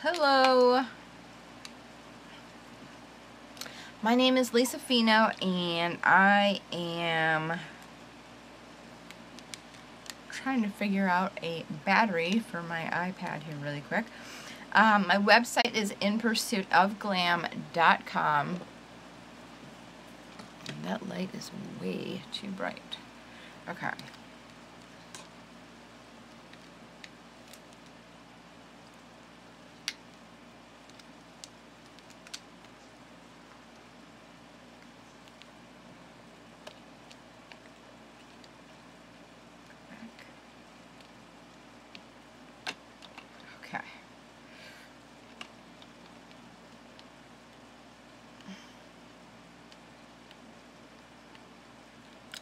Hello, my name is Lisa Fino and I am trying to figure out a battery for my iPad here really quick. My website is inpursuitofglam.com. That light is way too bright. Okay. Okay.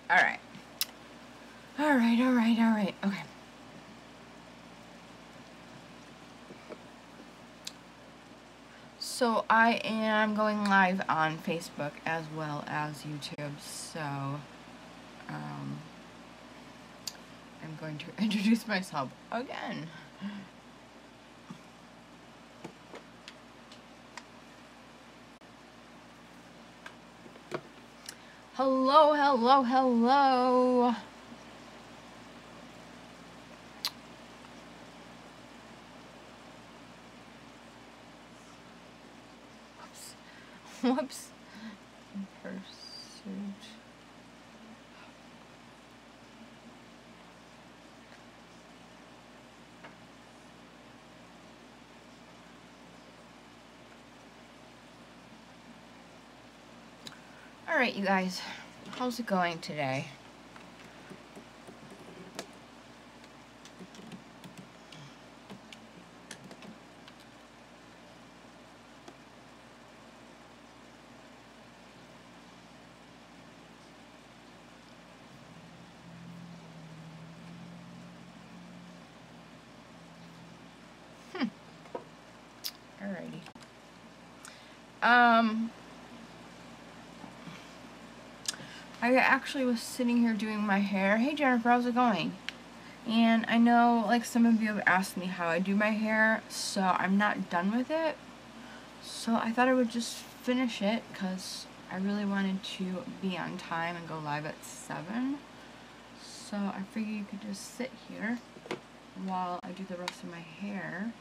All right. Okay. So I am going live on Facebook as well as YouTube, so I'm going to introduce myself again. Hello. Whoops. Pursuit. Alright, you guys. How's it going today? Alrighty. I actually was sitting here doing my hair. Hey Jennifer, how's it going? And I know like some of you have asked me how I do my hair, so I'm not done with it. So I thought I would just finish it because I really wanted to be on time and go live at 7. So I figured you could just sit here while I do the rest of my hair.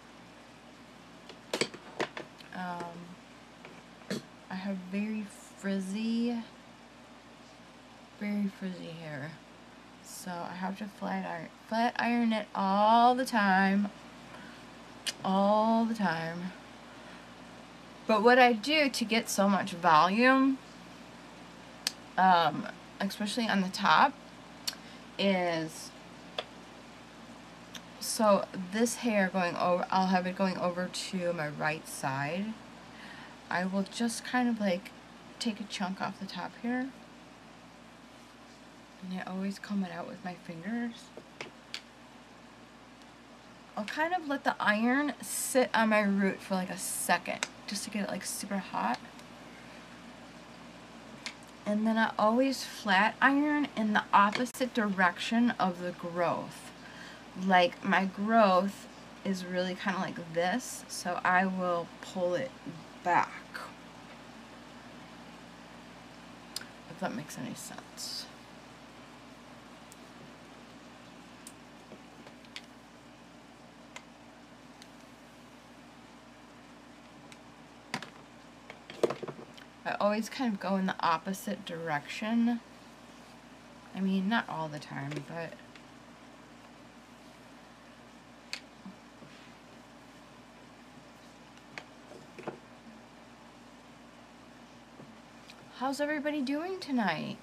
I have very frizzy hair, so I have to flat iron it all the time. But what I do to get so much volume, especially on the top, is so this hair going over, I'll have it going over to my right side. I will just kind of like take a chunk off the top here, and I always comb it out with my fingers. I'll kind of let the iron sit on my root for like a second, just to get it like super hot. And then I always flat iron in the opposite direction of the growth. Like my growth is really kind of like this, so I will pull it back. If that makes any sense. I always kind of go in the opposite direction. I mean, not all the time, but how's everybody doing tonight?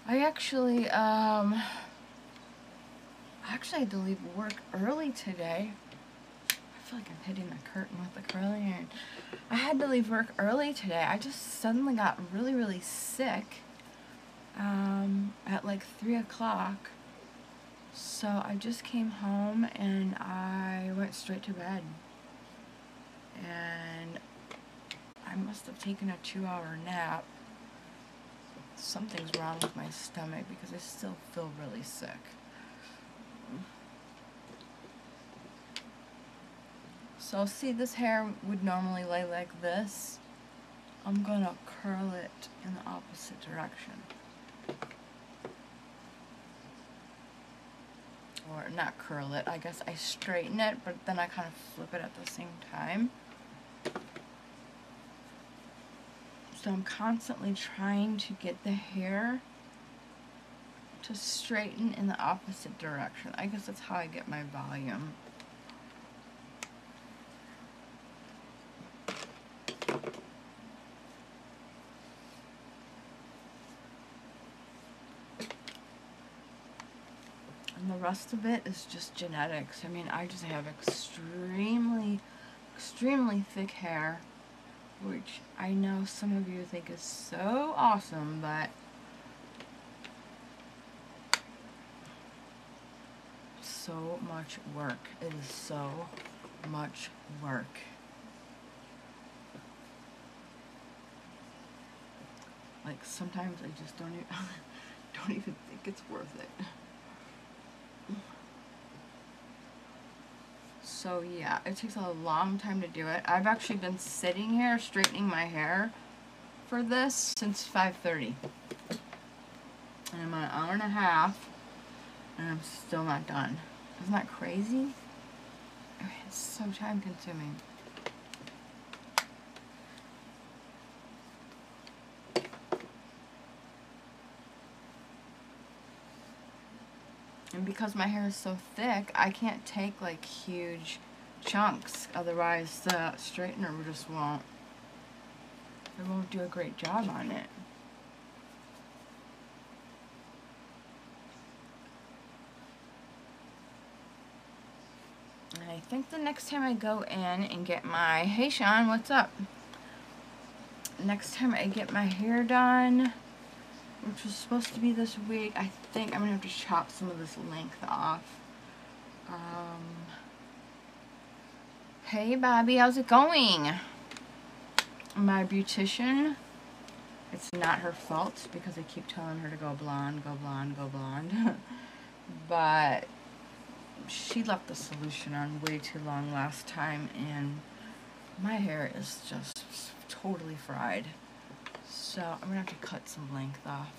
I actually had to leave work early today. I feel like I'm hitting the curtain with the curling iron. I had to leave work early today. I just suddenly got really sick at like 3 o'clock. So I just came home and I went straight to bed. And must have taken a 2-hour nap. Something's wrong with my stomach because I still feel really sick. So see, this hair would normally lay like this. I'm gonna curl it in the opposite direction. Or not curl it, I guess I straighten it, but then I kind of flip it at the same time. So I'm constantly trying to get the hair to straighten in the opposite direction. I guess that's how I get my volume. And the rest of it is just genetics. I mean, I just have extremely thick hair, which I know some of you think is so awesome, but so much work. It is so much work. Like, sometimes I just don't even think it's worth it. So yeah, it takes a long time to do it. I've actually been sitting here straightening my hair for this since 5:30. And I'm an hour and a half, and I'm still not done. Isn't that crazy? It's so time consuming. And because my hair is so thick, I can't take like huge chunks, otherwise the straightener just won't do a great job on it. And I think the next time I go in and get my, hey Sean, what's up? Next time I get my hair done, which was supposed to be this week, I think I'm gonna have to chop some of this length off. Hey Bobby, how's it going? My beautician, it's not her fault because I keep telling her to go blonde, go blonde, go blonde. But she left the solution on way too long last time, and my hair is just totally fried. So I'm gonna have to cut some length off.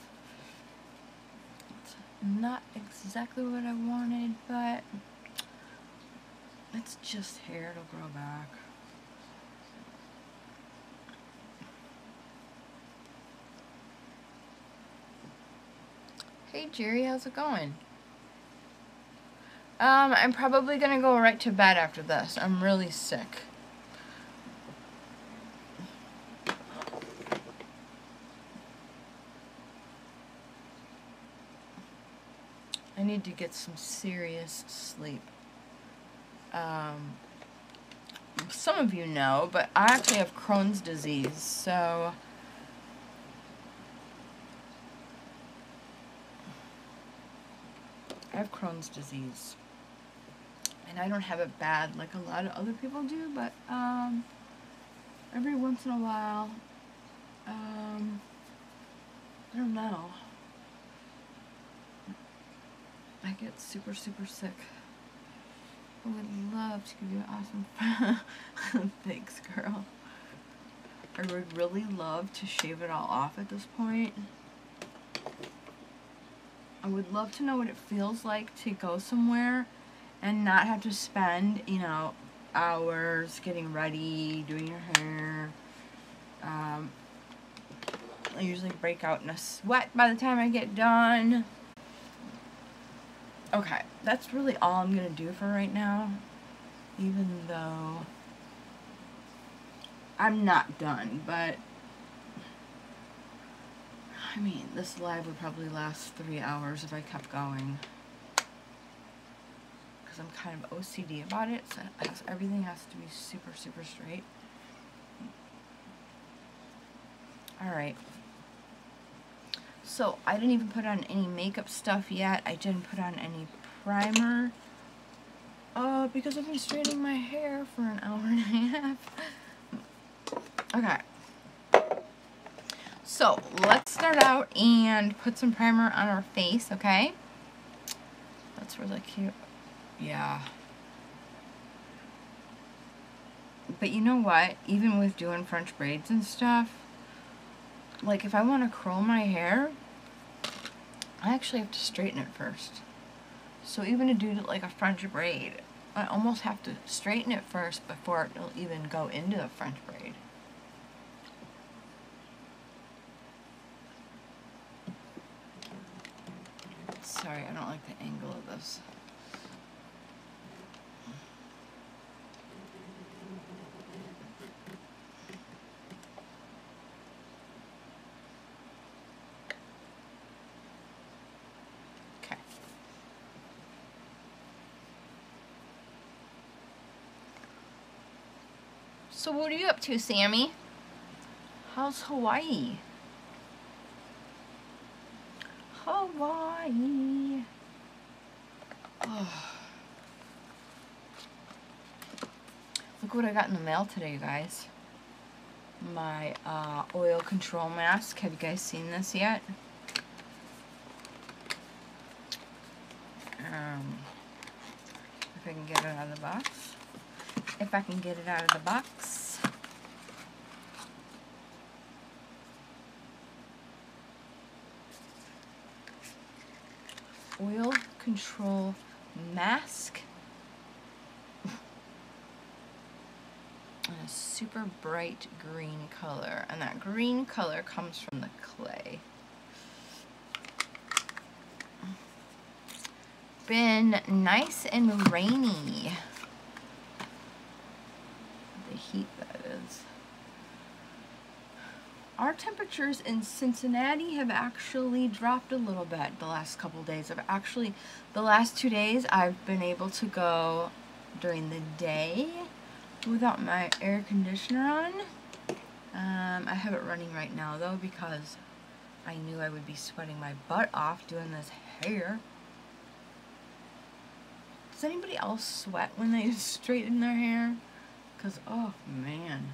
It's not exactly what I wanted, but it's just hair, it'll grow back. Hey Jerry, how's it going? I'm probably gonna go right to bed after this. I'm really sick. I need to get some serious sleep. Some of you know, but I actually have Crohn's disease, so I have Crohn's disease. And I don't have it bad like a lot of other people do, but every once in a while, I don't know, I get super sick. I would love to give you an awesome thanks, girl. I would really love to shave it all off at this point. I would love to know what it feels like to go somewhere and not have to spend, you know, hours getting ready, doing your hair. I usually break out in a sweat by the time I get done. Okay, that's really all I'm gonna do for right now, even though I'm not done, but I mean, this live would probably last 3 hours if I kept going, because I'm kind of OCD about it, so everything has to be super straight. Alright. So, I didn't even put on any makeup stuff yet. I didn't put on any primer. Because I've been straightening my hair for an hour and a half. Okay. So let's start out and put some primer on our face, okay? That's really cute. Yeah. But you know what? Even with doing French braids and stuff, like if I want to curl my hair, I actually have to straighten it first. So even to do like a French braid, I almost have to straighten it first before it'll even go into the French braid. Sorry, I don't like the angle of this. Okay. So what are you up to, Sammy? How's Hawaii? Hawaii. Oh. Look what I got in the mail today, you guys. My oil control mask. Have you guys seen this yet? If I can get it out of the box. If I can get it out of the box. Oil control mask. And a super bright green color. And that green color comes from the clay. Been nice and rainy. The heat, that is. Our temperatures in Cincinnati have actually dropped a little bit the last couple days. The last 2 days I've been able to go during the day without my air conditioner on. I have it running right now though because I knew I would be sweating my butt off doing this hair. Does anybody else sweat when they straighten their hair? Because, oh man,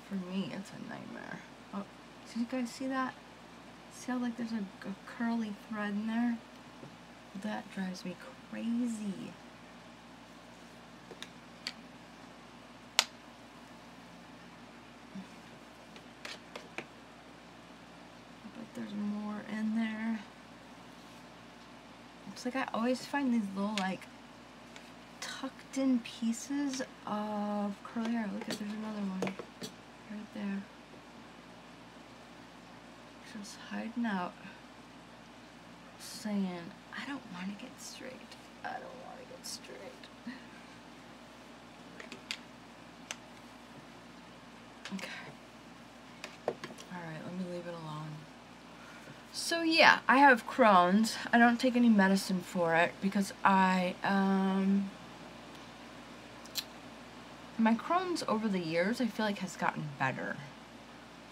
for me it's a nightmare. Oh, did you guys see that? See how like there's a curly thread in there? That drives me crazy. But there's more in there. It's like I always find these little like tucked in pieces of curly hair. Look at, there's another one right there. Just hiding out, saying, I don't want to get straight. I don't want to get straight. Okay. Alright, let me leave it alone. So yeah, I have Crohn's. I don't take any medicine for it because my Crohn's over the years I feel like has gotten better.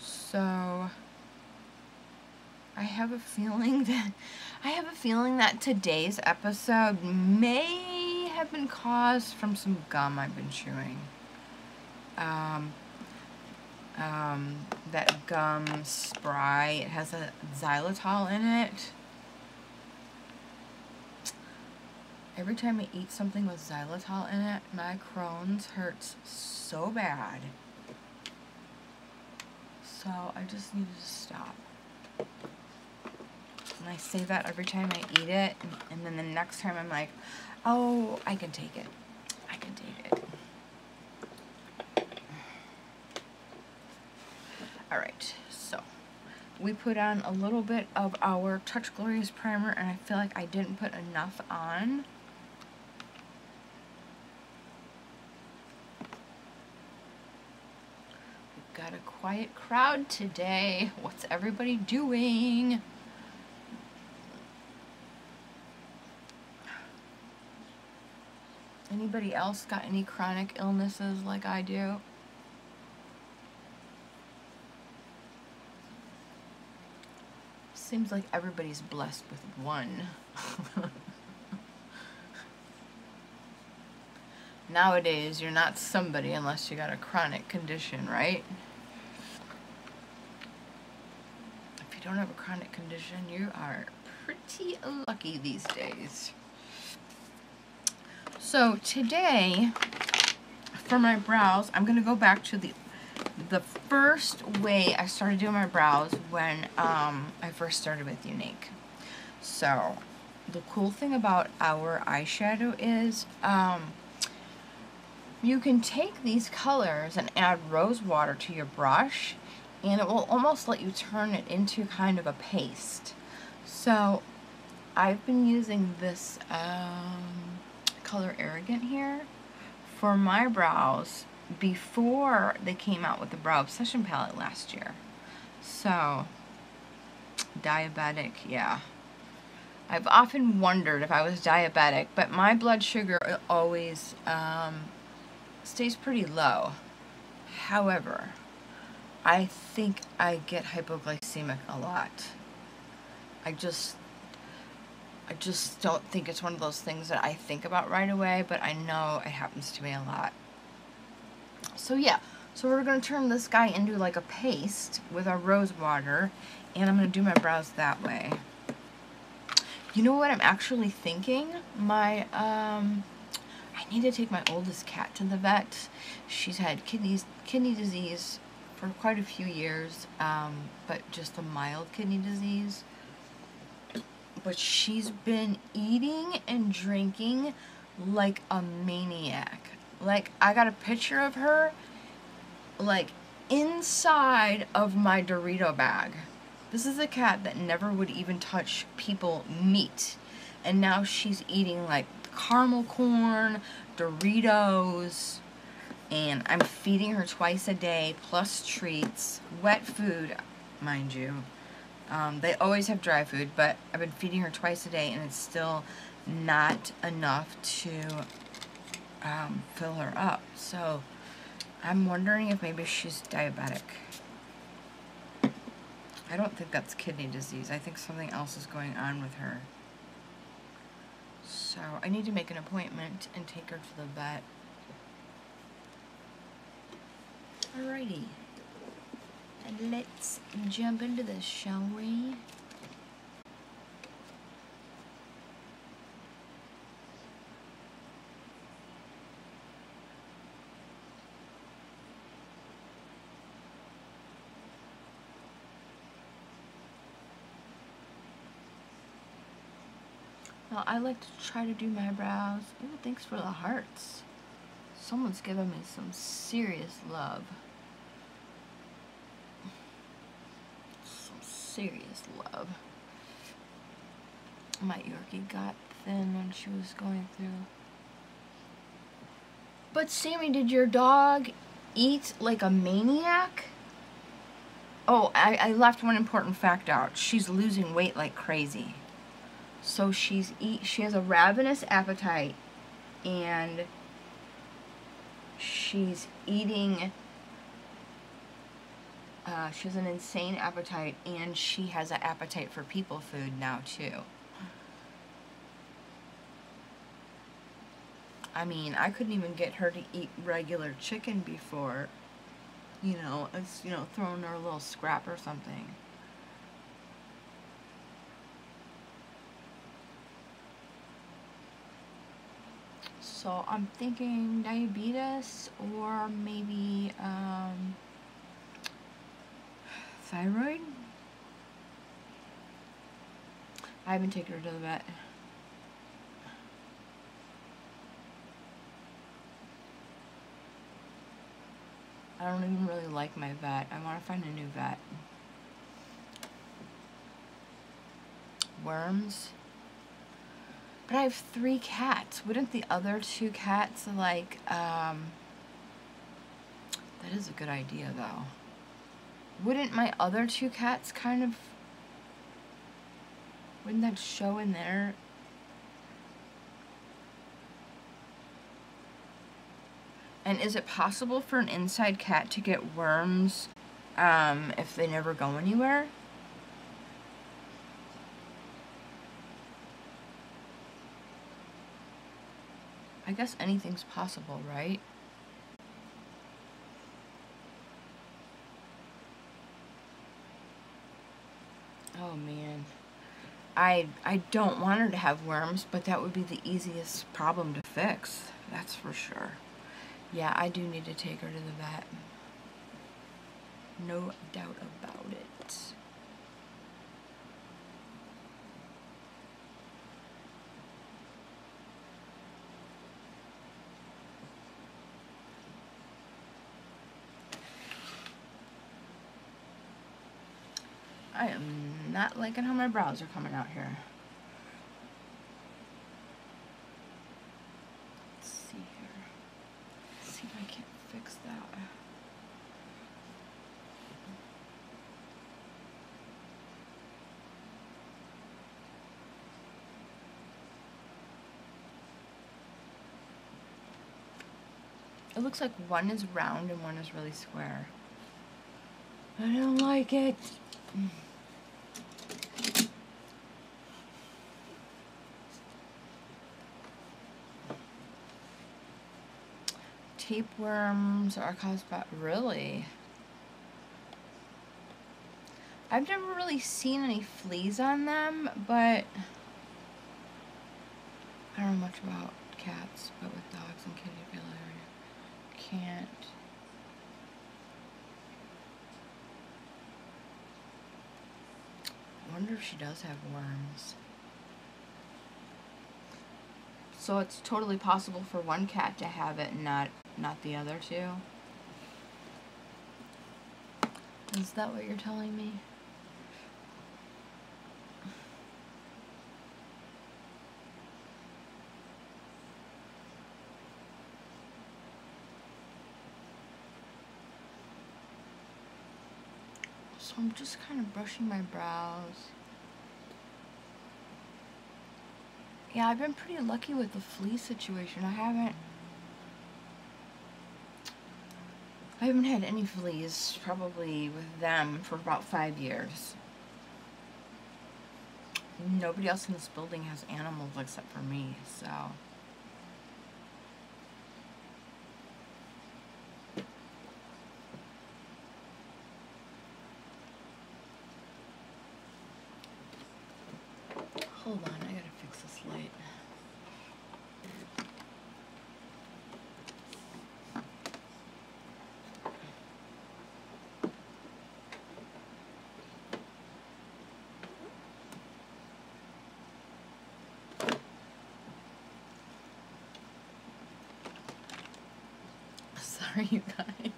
So I have a feeling that today's episode may have been caused from some gum I've been chewing. That gum spray, it has a xylitol in it. Every time I eat something with xylitol in it, my Crohn's hurts so bad. So I just needed to stop. And I say that every time I eat it, and then the next time I'm like, oh, I can take it. I can take it. Alright, so we put on a little bit of our Touch Glorious primer, and I feel like I didn't put enough on. We've got a quiet crowd today. What's everybody doing? Anybody else got any chronic illnesses like I do? Seems like everybody's blessed with one. Nowadays, you're not somebody unless you got a chronic condition, right? you don't have a chronic condition, you are pretty lucky these days. So today, for my brows, I'm going to go back to the first way I started doing my brows when I first started with Younique. So, the cool thing about our eyeshadow is you can take these colors and add rose water to your brush, and it will almost let you turn it into kind of a paste. So, I've been using this color Arrogant here for my brows before they came out with the Brow Obsession palette last year. So, diabetic, yeah. I've often wondered if I was diabetic, but my blood sugar always stays pretty low. However, I think I get hypoglycemic a lot. I just don't think it's one of those things that I think about right away, but I know it happens to me a lot. So yeah, so we're going to turn this guy into like a paste with our rose water, and I'm going to do my brows that way. You know what I'm actually thinking? I need to take my oldest cat to the vet. She's had kidney disease for quite a few years, but just a mild kidney disease. But she's been eating and drinking like a maniac. Like, I got a picture of her, like, inside of my Dorito bag. This is a cat that never would even touch people meat. And now she's eating, like, caramel corn, Doritos, and I'm feeding her twice a day, plus treats, wet food, mind you. They always have dry food, but I've been feeding her twice a day, and it's still not enough to fill her up. So I'm wondering if maybe she's diabetic. I don't think that's kidney disease. I think something else is going on with her. So I need to make an appointment and take her to the vet. Alrighty. And let's jump into this, shall we? Well, I like to try to do my brows. Ooh, thanks for the hearts. Someone's giving me some serious love. Some serious love. My Yorkie got thin when she was going through. But Sammy, did your dog eat like a maniac? Oh, I left one important fact out. She's losing weight like crazy. So she has a ravenous appetite, and she's eating, she has an insane appetite, and she has an appetite for people food now too. I mean, I couldn't even get her to eat regular chicken before, throwing her a little scrap or something. So I'm thinking diabetes or maybe thyroid. I haven't taken her to the vet. I don't even really like my vet. I want to find a new vet. Worms. But I have 3 cats. Wouldn't the other 2 cats, like, that is a good idea, though. Wouldn't my other 2 cats kind of, wouldn't that show in there? And is it possible for an inside cat to get worms, if they never go anywhere? I guess anything's possible, right? Oh man. I don't want her to have worms, but that would be the easiest problem to fix. That's for sure. Yeah, I do need to take her to the vet. No doubt about it. I am not liking how my brows are coming out here. Let's see here. Let's see if I can't fix that. It looks like one is round and one is really square. I don't like it. Tapeworms are caused by, really? I've never really seen any fleas on them, but I don't know much about cats, but with dogs and kitty failure, can't. I wonder if she does have worms. So it's totally possible for one cat to have it and not the other two? Is that what you're telling me? So I'm just kind of brushing my brows. Yeah, I've been pretty lucky with the flea situation. I haven't had any fleas, probably with them, for about 5 years. Nobody else in this building has animals except for me, so. Hold on, I gotta fix this light. Sorry, you guys.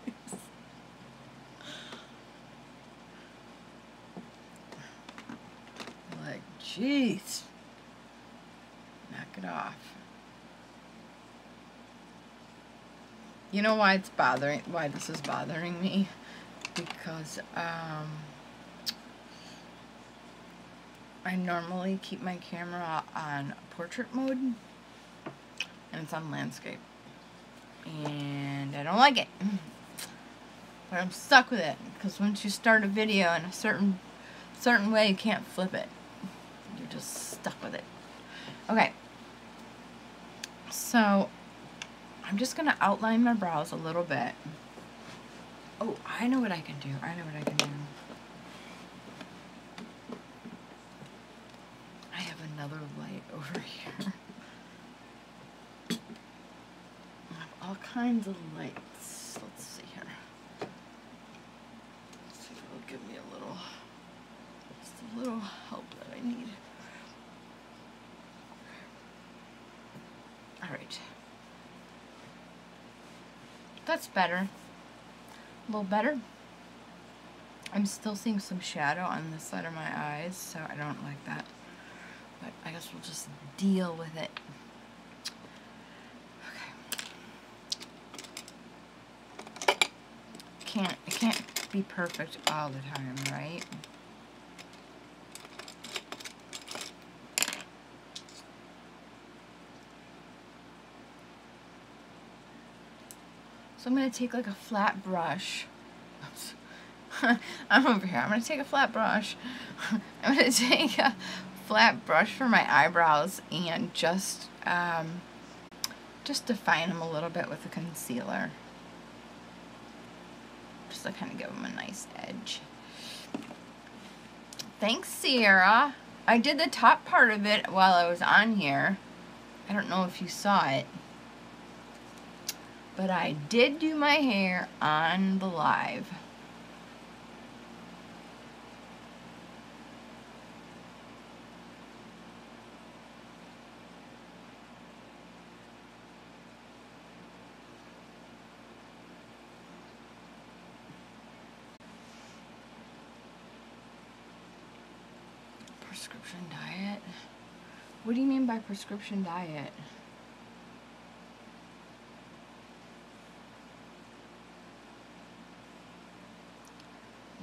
Like, jeez. Knock it off. You know why this is bothering me? Because, I normally keep my camera on portrait mode, and it's on landscape. And I don't like it. But I'm stuck with it, because once you start a video in a certain way, you can't flip it. You're just stuck with it. Okay. So, I'm just going to outline my brows a little bit. Oh, I know what I can do. I have another light over here. I have all kinds of lights. Let's see here. Let's see if it'll give me just a little help that I need. Alright. That's better. A little better. I'm still seeing some shadow on this side of my eyes, so I don't like that. But I guess we'll just deal with it. Okay. It can't be perfect all the time, right? So I'm going to take like a flat brush. Oops. I'm over here. I'm going to take a flat brush. I'm going to take a flat brush for my eyebrows and just define them a little bit with a concealer. Just to kind of give them a nice edge. Thanks, Sierra. I did the top part of it while I was on here. I don't know if you saw it. But I did do my hair on the live. Prescription diet? What do you mean by prescription diet?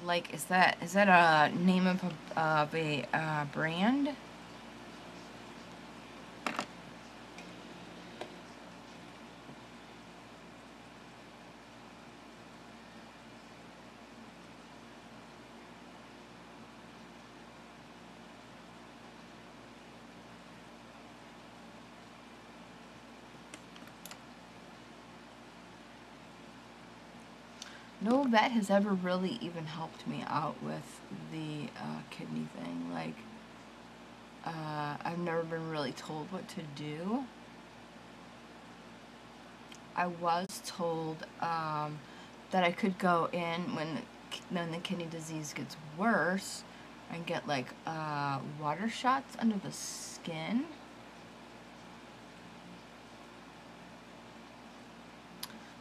Like, is that a name of a brand? No vet has ever really even helped me out with the kidney thing. Like, I've never been really told what to do. I was told that I could go in when the kidney disease gets worse and get like water shots under the skin.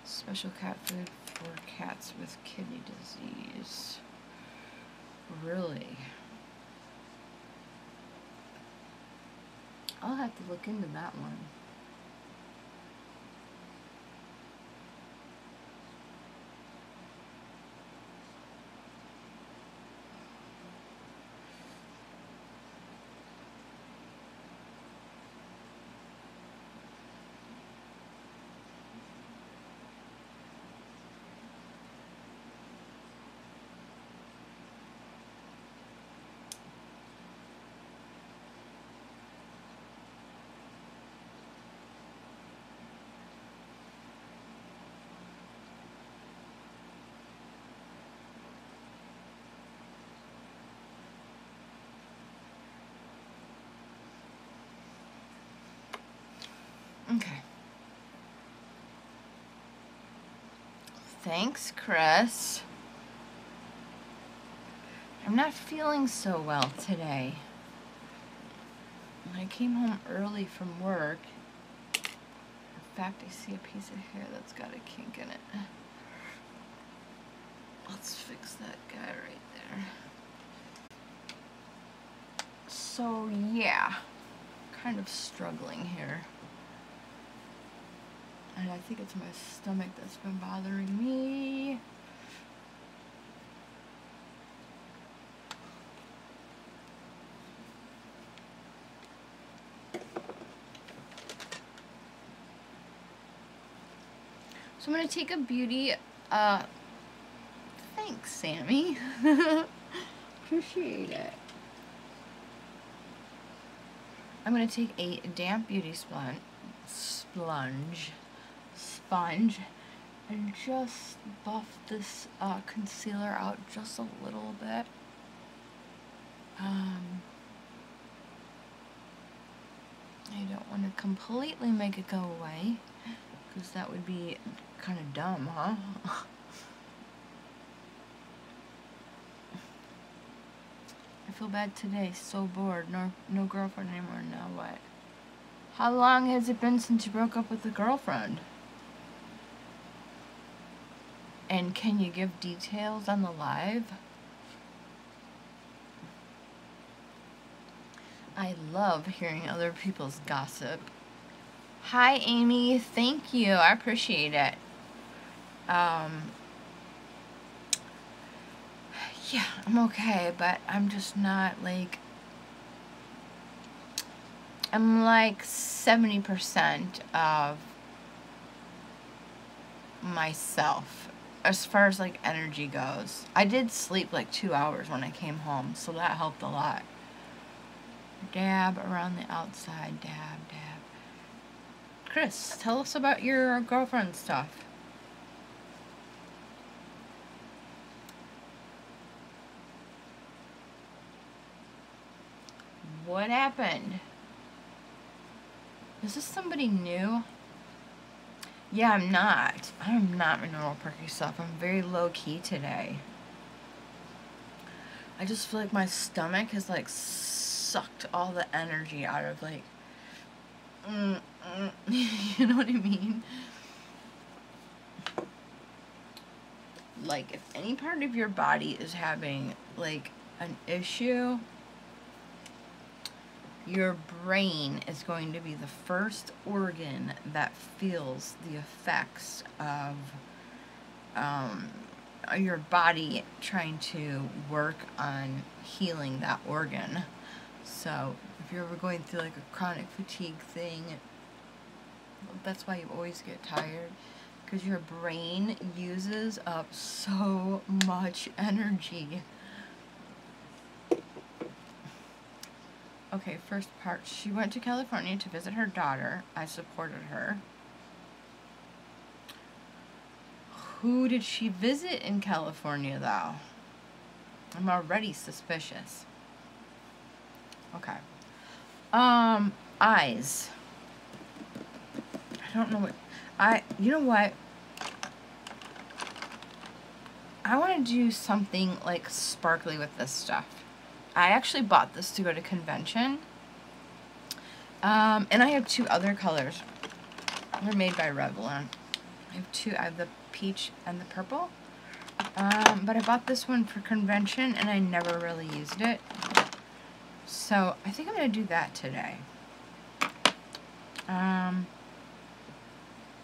Special cat food for cats with kidney disease. Really? I'll have to look into that one. Okay. Thanks, Chris. I'm not feeling so well today. I came home early from work. In fact, I see a piece of hair that's got a kink in it. Let's fix that guy right there. So, yeah. Kind of struggling here. And I think it's my stomach that's been bothering me. So I'm going to take a beauty, thanks, Sammy. Appreciate it. I'm going to take a damp beauty sponge and just buff this concealer out just a little bit. I don't want to completely make it go away, because that would be kind of dumb, huh? I feel bad today, so bored, no girlfriend anymore, now what? How long has it been since you broke up with a girlfriend? And can you give details on the live? I love hearing other people's gossip. Hi, Amy. Thank you. I appreciate it. Yeah, I'm okay, but I'm just not, like... I'm like 70% of myself as far as like energy goes. I did sleep like 2 hours when I came home, so that helped a lot. Dab around the outside, dab, dab. Chris, tell us about your girlfriend stuff. What happened? Is this somebody new? Yeah, I'm not. I'm not my normal perky self. I'm very low-key today. I just feel like my stomach has, like, sucked all the energy out of, like, you know what I mean? Like, if any part of your body is having, like, an issue, your brain is going to be the first organ that feels the effects of your body trying to work on healing that organ. So if you're ever going through like a chronic fatigue thing, that's why you always get tired, because your brain uses up so much energy. Okay, first part. She went to California to visit her daughter. I supported her. Who did she visit in California, though? I'm already suspicious. Okay. Eyes. I don't know what... you know what? I want to do something, like, sparkly with this stuff. I actually bought this to go to convention. And I have two other colors. They're made by Revlon. I have two. I have the peach and the purple. But I bought this one for convention, and I never really used it. So I think I'm going to do that today.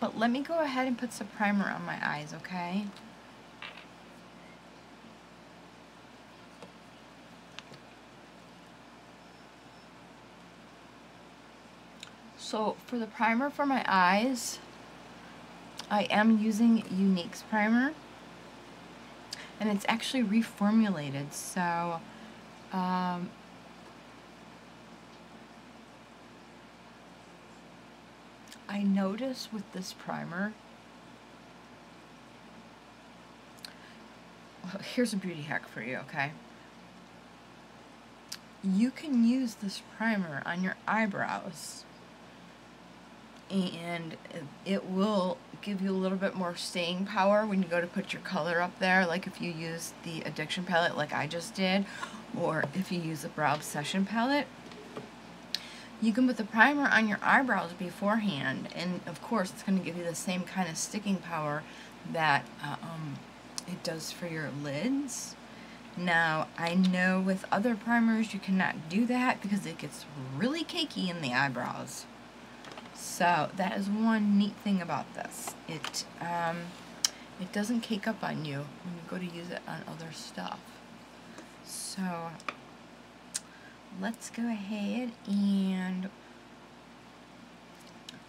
But let me go ahead and put some primer on my eyes, okay? So for the primer for my eyes, I am using Younique's primer. And it's actually reformulated, so I notice with this primer, well, here's a beauty hack for you, okay? You can use this primer on your eyebrows, and it will give you a little bit more staying power when you go to put your color up there, like if you use the Addiction palette like I just did, or if you use the Brow Obsession palette. You can put the primer on your eyebrows beforehand, and of course it's going to give you the same kind of sticking power that it does for your lids. Now, I know with other primers you cannot do that because it gets really cakey in the eyebrows. So that is one neat thing about this. It doesn't cake up on you when you go to use it on other stuff. So let's go ahead and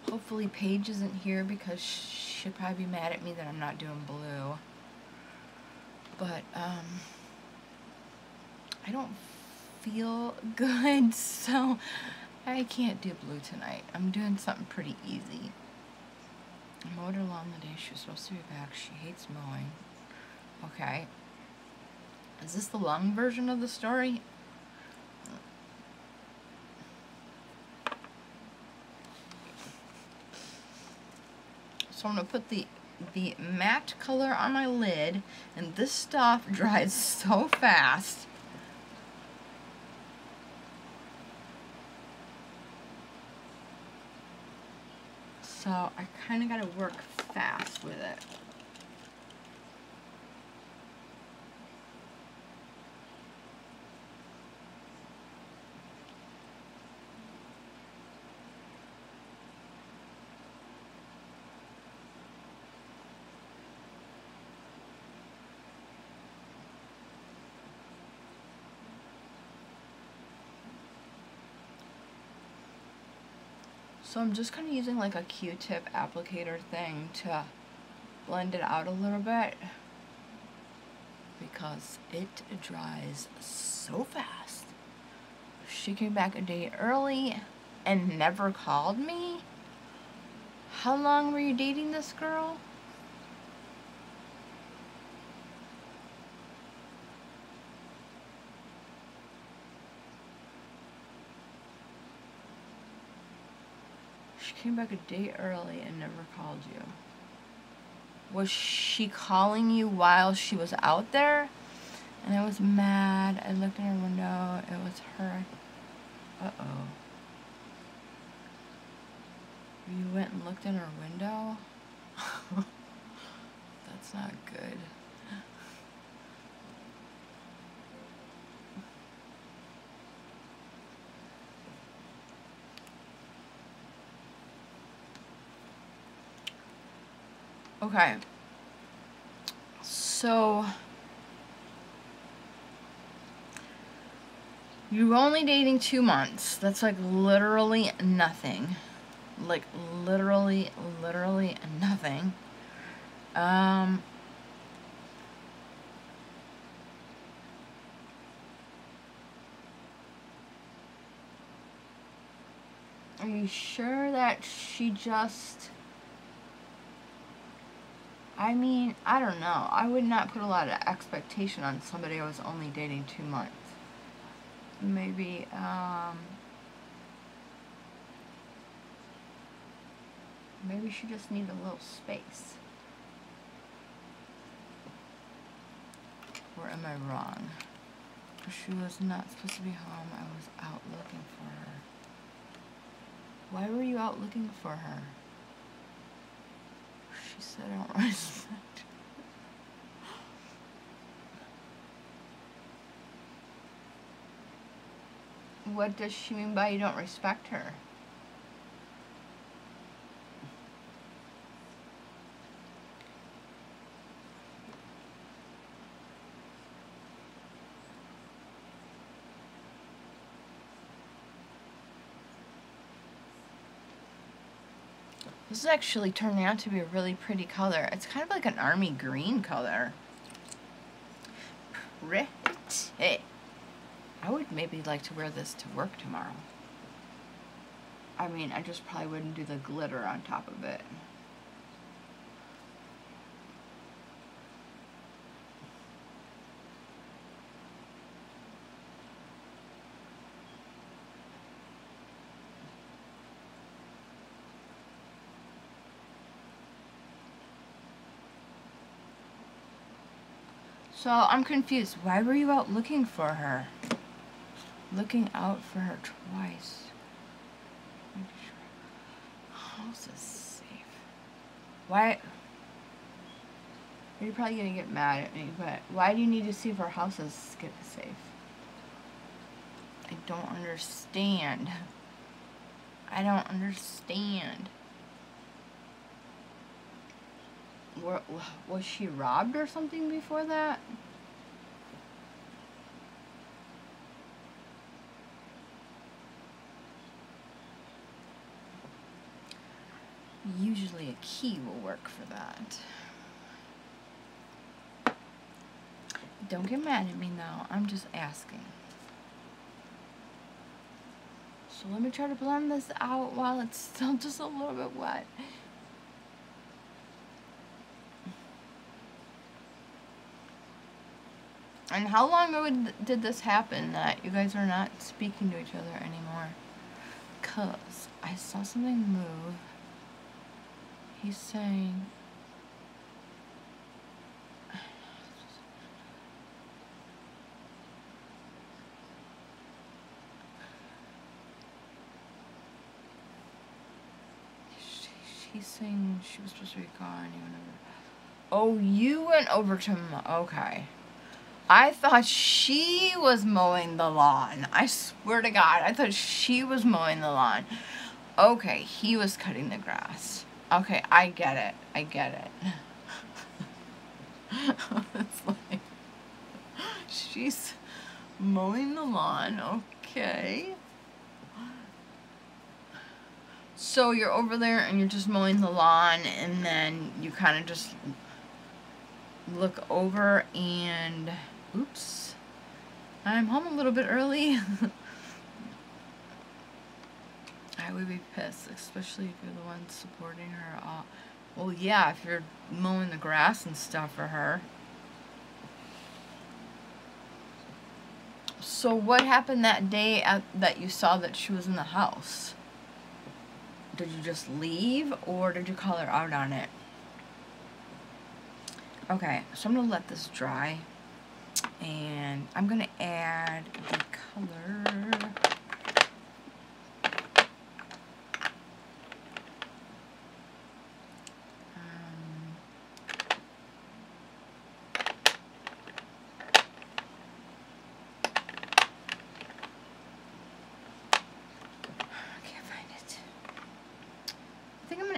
hopefully Paige isn't here because she'll probably be mad at me that I'm not doing blue. But I don't feel good, so I can't do blue tonight. I'm doing something pretty easy. I mowed her lawn the day she was supposed to be back. She hates mowing. Okay. Is this the long version of the story? So I'm going to put the matte color on my lid, and this stuff dries so fast. So I kind of got to work fast with it. So I'm just kind of using like a Q-tip applicator thing to blend it out a little bit because it dries so fast. She came back a day early and never called me. How long were you dating this girl? She came back a day early and never called you. Was she calling you while she was out there? And I was mad. I looked in her window. It was her. Uh-oh. You went and looked in her window? That's not good. Okay. So you're only dating 2 months. That's like literally nothing. Like literally nothing. Are you sure that she just... I mean, I don't know. I would not put a lot of expectation on somebody I was only dating 2 months. Maybe, maybe she just needed a little space. Or am I wrong? She was not supposed to be home. I was out looking for her. Why were you out looking for her? She said I don't respect. What does she mean by you don't respect her? This is actually turning out to be a really pretty color. It's kind of like an army green color. Pretty. I would maybe like to wear this to work tomorrow. I mean, I just probably wouldn't do the glitter on top of it. So, I'm confused. Why were you out looking for her? Looking out for her twice. House is safe. Why? You're probably gonna get mad at me, but why do you need to see if our house is safe? I don't understand. I don't understand. Was she robbed or something before that? Usually a key will work for that. Don't get mad at me now. I'm just asking. So let me try to blend this out while it's still just a little bit wet. And how long ago did this happen that you guys are not speaking to each other anymore? 'Cause I saw something move. He's saying... He's saying she was supposed to be gone. You went over. Oh, you went over to... Okay. I thought she was mowing the lawn. I swear to God, I thought she was mowing the lawn. Okay, he was cutting the grass. Okay, I get it. I get it. It's like, she's mowing the lawn. Okay. So you're over there and you're just mowing the lawn, and then you kind of just look over and, oops, I'm home a little bit early. I would be pissed, especially if you're the one supporting her. Well, yeah, if you're mowing the grass and stuff for her. So what happened that day that you saw that she was in the house? did you just leave, or did you color out on it? Okay, so I'm gonna let this dry, and I'm gonna add the color.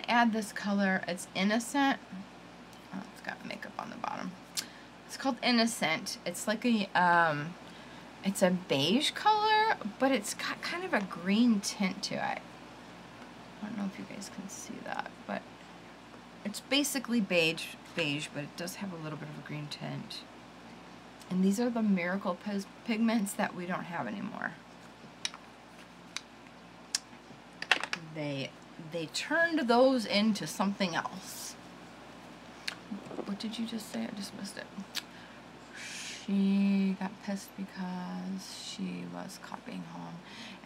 Add this color. It's Innocent. Oh, it's got makeup on the bottom. It's called Innocent. It's like a it's a beige color, but it's got kind of a green tint to it. I don't know if you guys can see that, but it's basically beige, but it does have a little bit of a green tint. And these are the Miracle pigments that we don't have anymore. They turned those into something else. What did you just say? I just missed it. She got pissed because she was copying home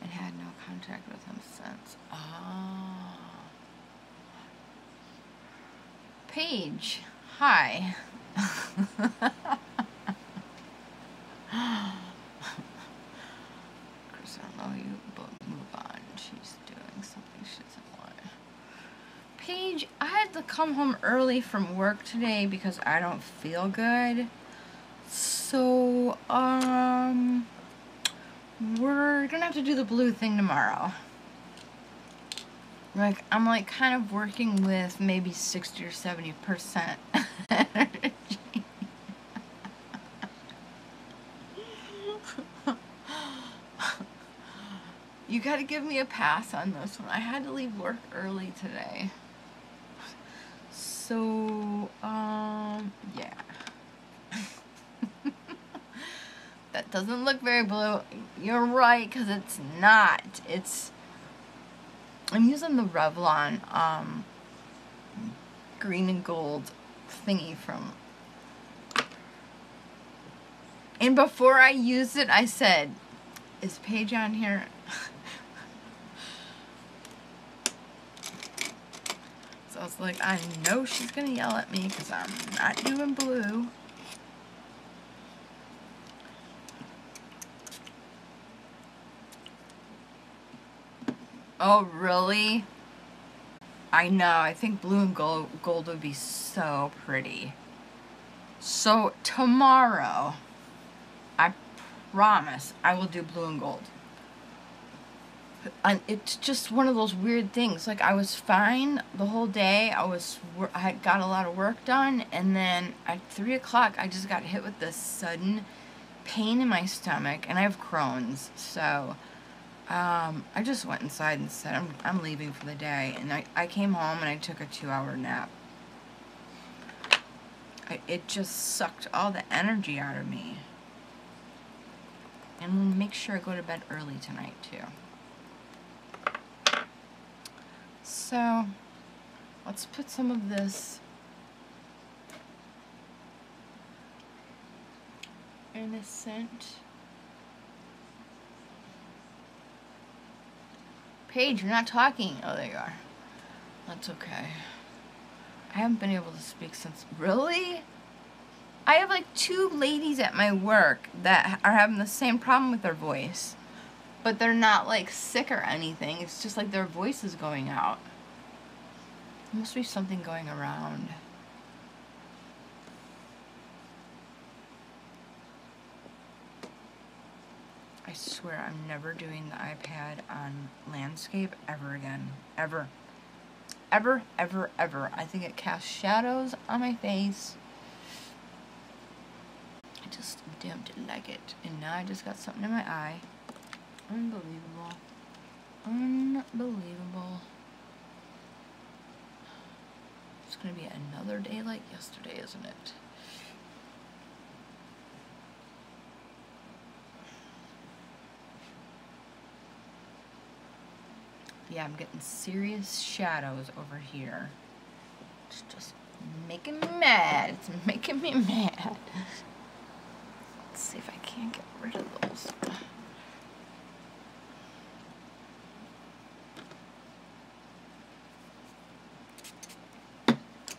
and had no contact with him since. Ah. Paige, hi. Chris, I don't know you, but move on. She's doing something she doesn't want. Paige, I had to come home early from work today because I don't feel good. So, we're gonna have to do the blue thing tomorrow. Like, I'm like kind of working with maybe 60 or 70% energy. You gotta give me a pass on this one. I had to leave work early today. So, yeah. That doesn't look very blue. You're right, because it's not. I'm using the Revlon, green and gold thingy from... And before I used it, I said, is Paige on here? So I was like, I know she's gonna yell at me because I'm not doing blue. Oh, really? I know. I think blue and gold would be so pretty. So tomorrow, I promise, I will do blue and gold. And it's just one of those weird things. Like, I was fine the whole day. I had got a lot of work done, and then at 3 o'clock, I just got hit with this sudden pain in my stomach, and I have Crohn's, so I just went inside and said, I'm leaving for the day, and I came home and I took a 2-hour nap. It just sucked all the energy out of me. And make sure I go to bed early tonight, too. So, let's put some of this Innocent. Paige, you're not talking. Oh, there you are. That's okay. I haven't been able to speak since... Really? I have like 2 ladies at my work that are having the same problem with their voice. But they're not like sick or anything. It's just like their voice is going out. There must be something going around. I swear I'm never doing the iPad on landscape ever again. Ever. Ever, ever, ever. I think it casts shadows on my face. I just don't like it. And now I just got something in my eye. Unbelievable. Unbelievable. It's gonna be another day like yesterday, isn't it? Yeah, I'm getting serious shadows over here. It's just making me mad. It's making me mad. Let's see if I can't get rid of those.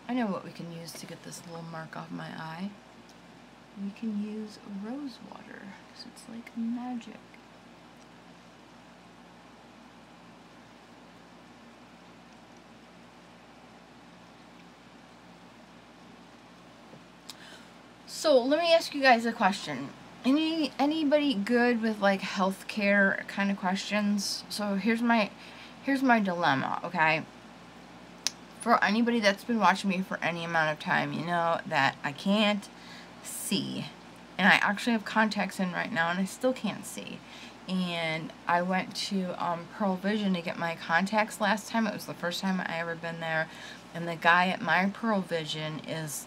I know what we can use to get this little mark off my eye. We can use rose water, because it's like magic. So let me ask you guys a question. Anybody good with like healthcare kind of questions? So here's my dilemma, okay? For anybody that's been watching me for any amount of time, you know that I can't see. And I actually have contacts in right now and I still can't see. And I went to Pearl Vision to get my contacts last time. It was the first time I ever been there. And the guy at my Pearl Vision is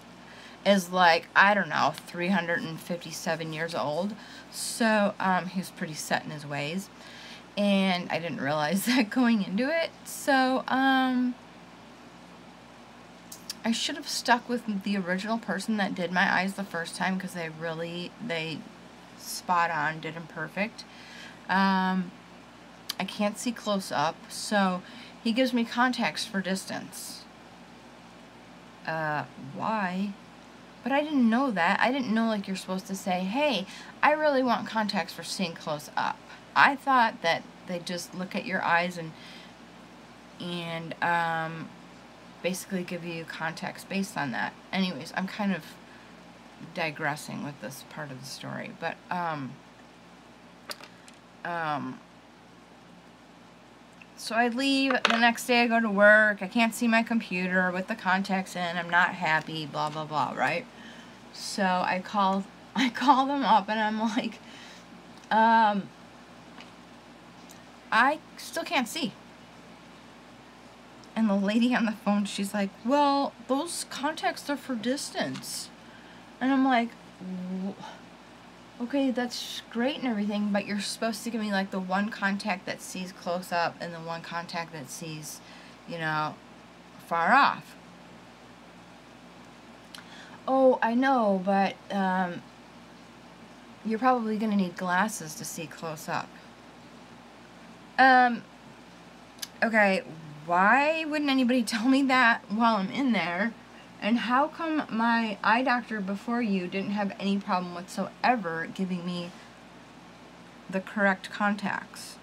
like, I don't know, 357 years old. So he's pretty set in his ways. And I didn't realize that going into it. So I should have stuck with the original person that did my eyes the first time, because they spot on, did them perfect. I can't see close up, so he gives me contacts for distance. Why? But I didn't know that. I didn't know like you're supposed to say, hey, I really want contacts for seeing close up. I thought that they just look at your eyes and basically give you contacts based on that. Anyways, I'm kind of digressing with this part of the story, but so I leave, the next day I go to work, I can't see my computer with the contacts in, I'm not happy, blah blah blah, right? So I call them up and I'm like, I still can't see. And the lady on the phone, she's like, well, those contacts are for distance. And I'm like, okay, that's great and everything, but you're supposed to give me like the one contact that sees close up and the one contact that sees, you know, far off. Oh, I know, but you're probably going to need glasses to see close up. Okay, why wouldn't anybody tell me that while I'm in there? And how come my eye doctor before you didn't have any problem whatsoever giving me the correct contacts?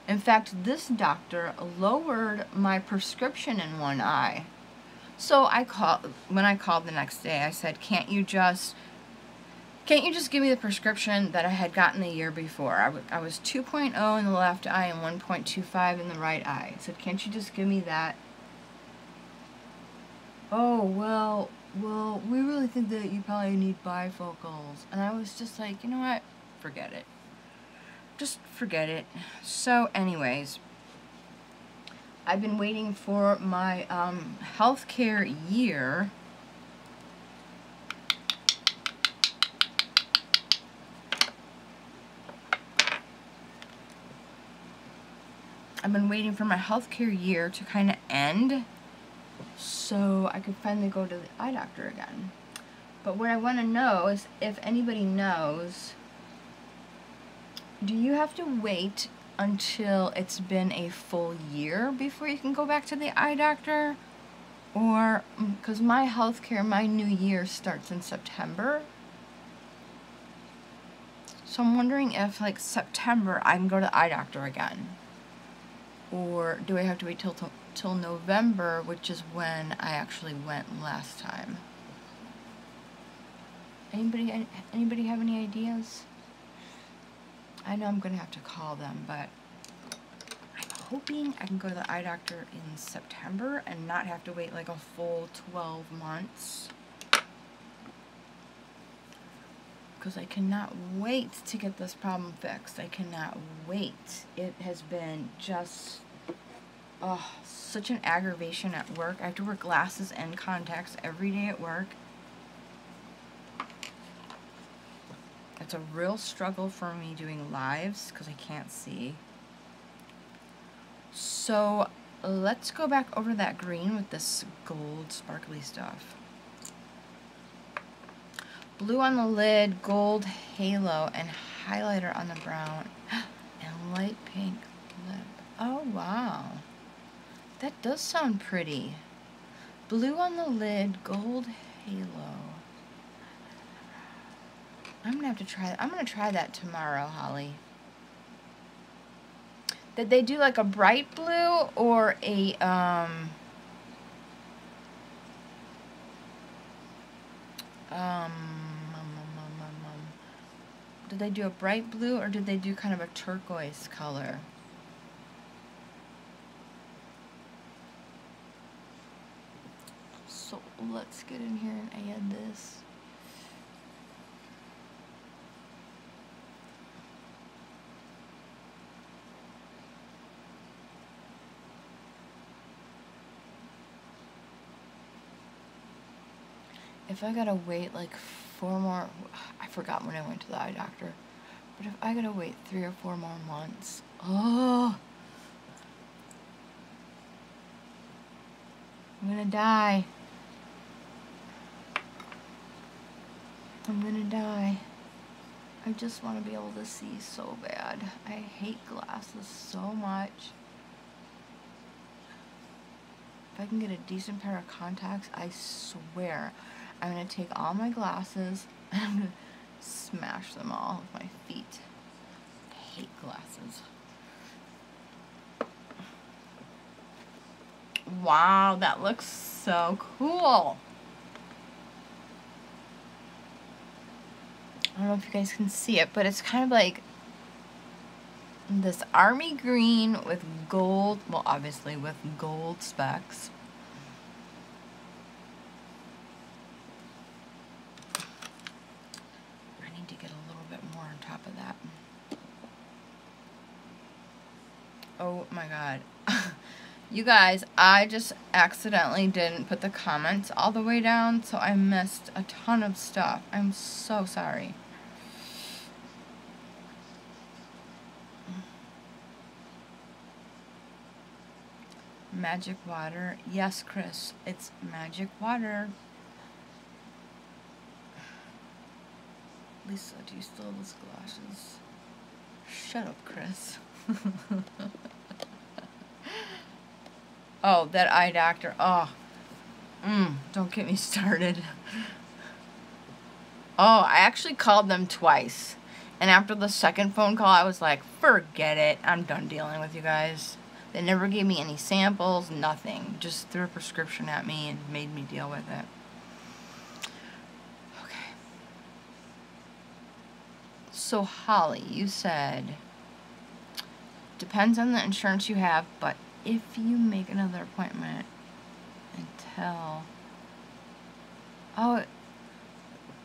In fact, this doctor lowered my prescription in one eye. So when I called the next day, I said, can't you just give me the prescription that I had gotten the year before? I was 2.0 in the left eye and 1.25 in the right eye. I said, can't you just give me that? Oh, well, we really think that you probably need bifocals. And I was just like, you know what? Forget it. Just forget it. So anyways, I've been waiting for my healthcare year. I've been waiting for my healthcare year to kind of end so I could finally go to the eye doctor again. But what I want to know is if anybody knows, do you have to wait until it's been a full year before you can go back to the eye doctor? Or, because my healthcare, my new year starts in September. So I'm wondering if, like, September I can go to the eye doctor again. Or do I have to wait till November, which is when I actually went last time? Anybody have any ideas? I know I'm going to have to call them, but I'm hoping I can go to the eye doctor in September and not have to wait like a full 12 months. Because I cannot wait to get this problem fixed. I cannot wait. It has been just such an aggravation at work. I have to wear glasses and contacts every day at work. It's a real struggle for me doing lives because I can't see. So let's go back over that green with this gold sparkly stuff. Blue on the lid, gold halo, and highlighter on the brown, and light pink lip. Oh wow, that does sound pretty. Blue on the lid, gold halo. I'm gonna have to try that. I'm gonna try that tomorrow, Holly. Did they do like a bright blue or a did they do a bright blue or did they do kind of a turquoise color? So let's get in here and add this. If I gotta wait like 4 more, I forgot when I went to the eye doctor, but if I gotta wait 3 or 4 more months, oh, I'm gonna die. I'm gonna die. I just want to be able to see so bad. I hate glasses so much. If I can get a decent pair of contacts, I swear I'm going to take all my glasses and I'm going to smash them all with my feet. I hate glasses. Wow, that looks so cool. I don't know if you guys can see it, but it's kind of like this army green with gold, well, obviously with gold specks. I need to get a little bit more on top of that. Oh my god. You guys, I just accidentally didn't put the comments all the way down, so I missed a ton of stuff. I'm so sorry. Magic water. Yes, Chris, it's magic water. Lisa, do you still have those glasses? Shut up, Chris. Oh, that eye doctor. Oh, don't get me started. Oh, I actually called them twice. And after the second phone call, I was like, forget it. I'm done dealing with you guys. They never gave me any samples, nothing. Just threw a prescription at me and made me deal with it. Okay. So, Holly, you said, depends on the insurance you have, but if you make another appointment until... Oh,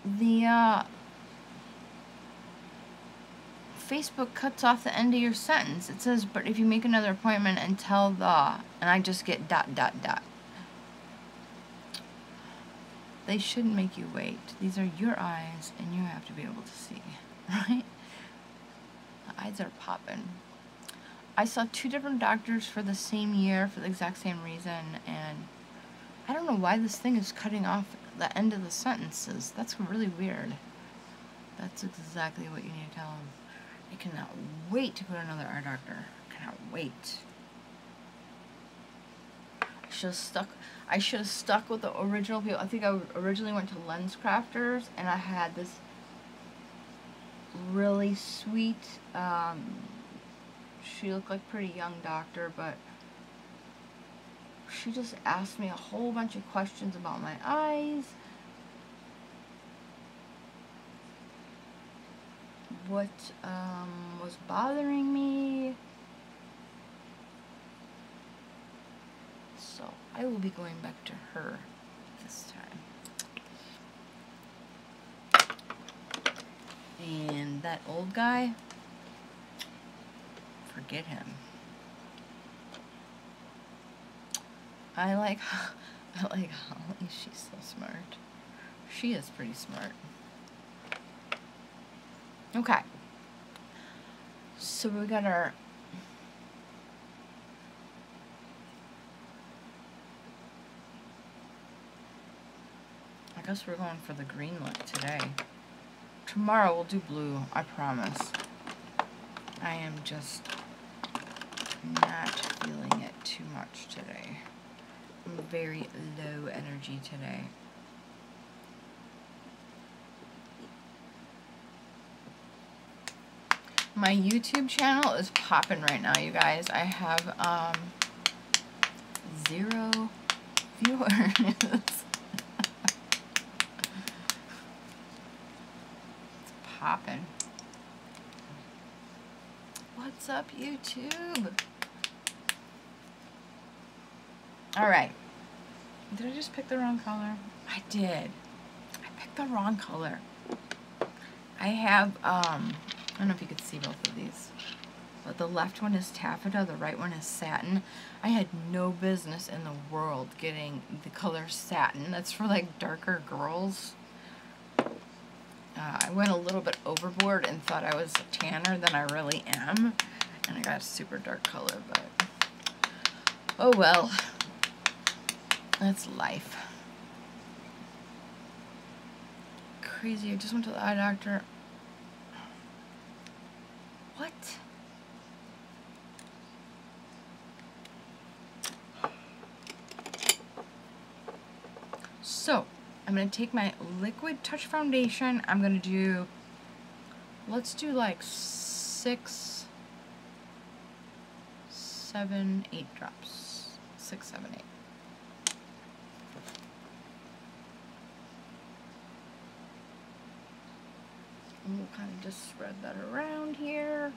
the, Facebook cuts off the end of your sentence. It says, but if you make another appointment until the, and I just get ... They shouldn't make you wait. These are your eyes, and you have to be able to see, right? The eyes are popping. I saw 2 different doctors for the same year for the exact same reason, and I don't know why this thing is cutting off the end of the sentences. That's really weird. That's exactly what you need to tell them. I cannot wait to go to another eye doctor. I cannot wait. I should have stuck with the original people. I think I originally went to Lens Crafters, and I had this really sweet, she looked like a pretty young doctor, but she just asked me a whole bunch of questions about my eyes. What was bothering me. So I will be going back to her this time. And that old guy, forget him. I like Holly. She's so smart. She is pretty smart. Okay. So we got our I guess we're going for the green look today. Tomorrow we'll do blue, I promise. I am just not feeling it too much today. I'm very low energy today. My YouTube channel is popping right now, you guys. I have 0 viewers. It's popping. What's up, YouTube? Alright. Did I just pick the wrong color? I did. I picked the wrong color. I have, I don't know if you could see both of these, but the left one is taffeta, the right one is satin. I had no business in the world getting the color satin. That's for like darker girls. I went a little bit overboard and thought I was tanner than I really am, and I got a super dark color, but oh well, that's life. Crazy, I just went to the eye doctor. What? So, I'm going to take my Liquid Touch Foundation. I'm going to do, let's do like 6, 7, 8 drops. 6, 7, 8. And we'll kind of just spread that around here.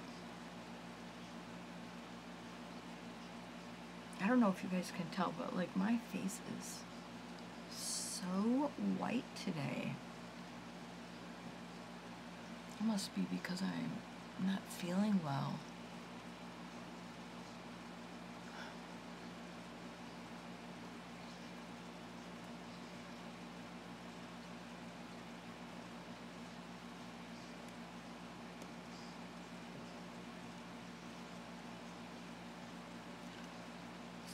I don't know if you guys can tell, but like my face is so white today. It must be because I'm not feeling well.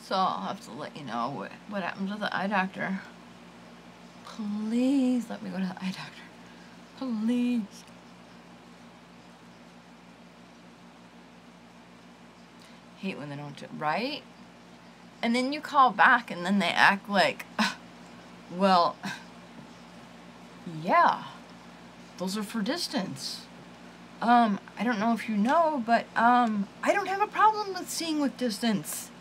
So I'll have to let you know what happens with the eye doctor. Please let me go to the eye doctor. Please. Hate when they don't do it, right? And then you call back and then they act like, well, yeah, those are for distance. I don't know if you know, but I don't have a problem with seeing with distance.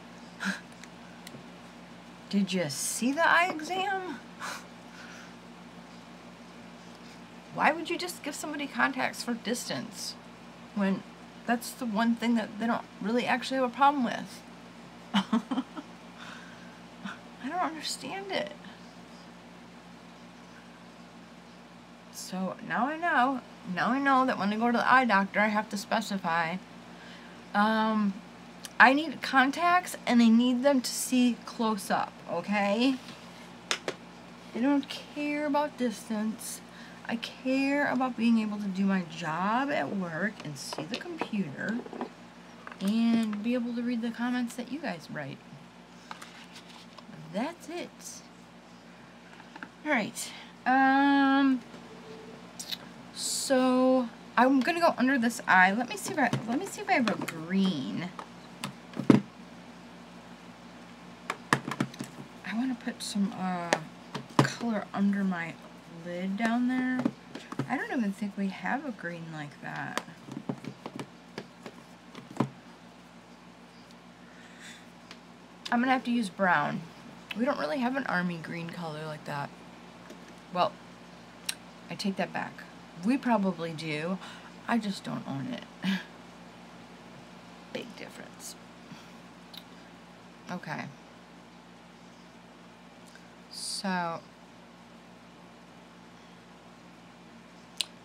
Did you see the eye exam? Why would you just give somebody contacts for distance when that's the one thing that they don't really actually have a problem with? I don't understand it. So now I know. Now I know that when I go to the eye doctor, I have to specify. I need contacts and I need them to see close up, okay? I don't care about distance. I care about being able to do my job at work and see the computer and be able to read the comments that you guys write. That's it. Alright. So I'm gonna go under this eye. Let me see if I have a green. I want to put some color under my lid down there. I don't even think we have a green like that. I'm gonna have to use brown. We don't really have an army green color like that. Well, I take that back. We probably do. I just don't own it. Big difference. Okay. So,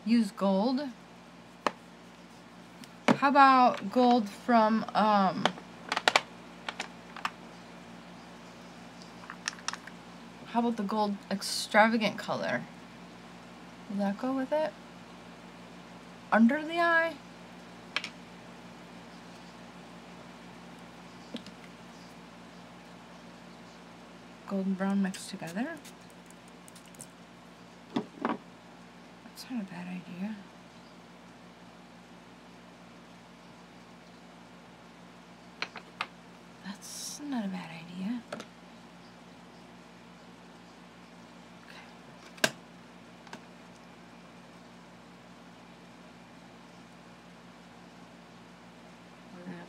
use gold. How about gold from, how about the gold extravagant color? Will that go with it? Under the eye? Gold and brown mixed together? That's not a bad idea. That's not a bad idea.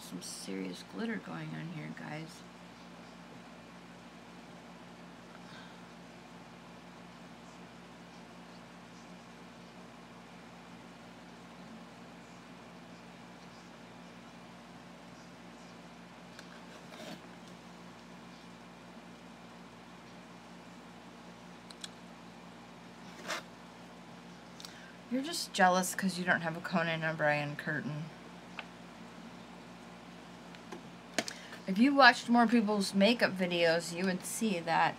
some serious glitter going on here, guys. You're just jealous because you don't have a Conan O'Brien curtain. If you watched more people's makeup videos, you would see that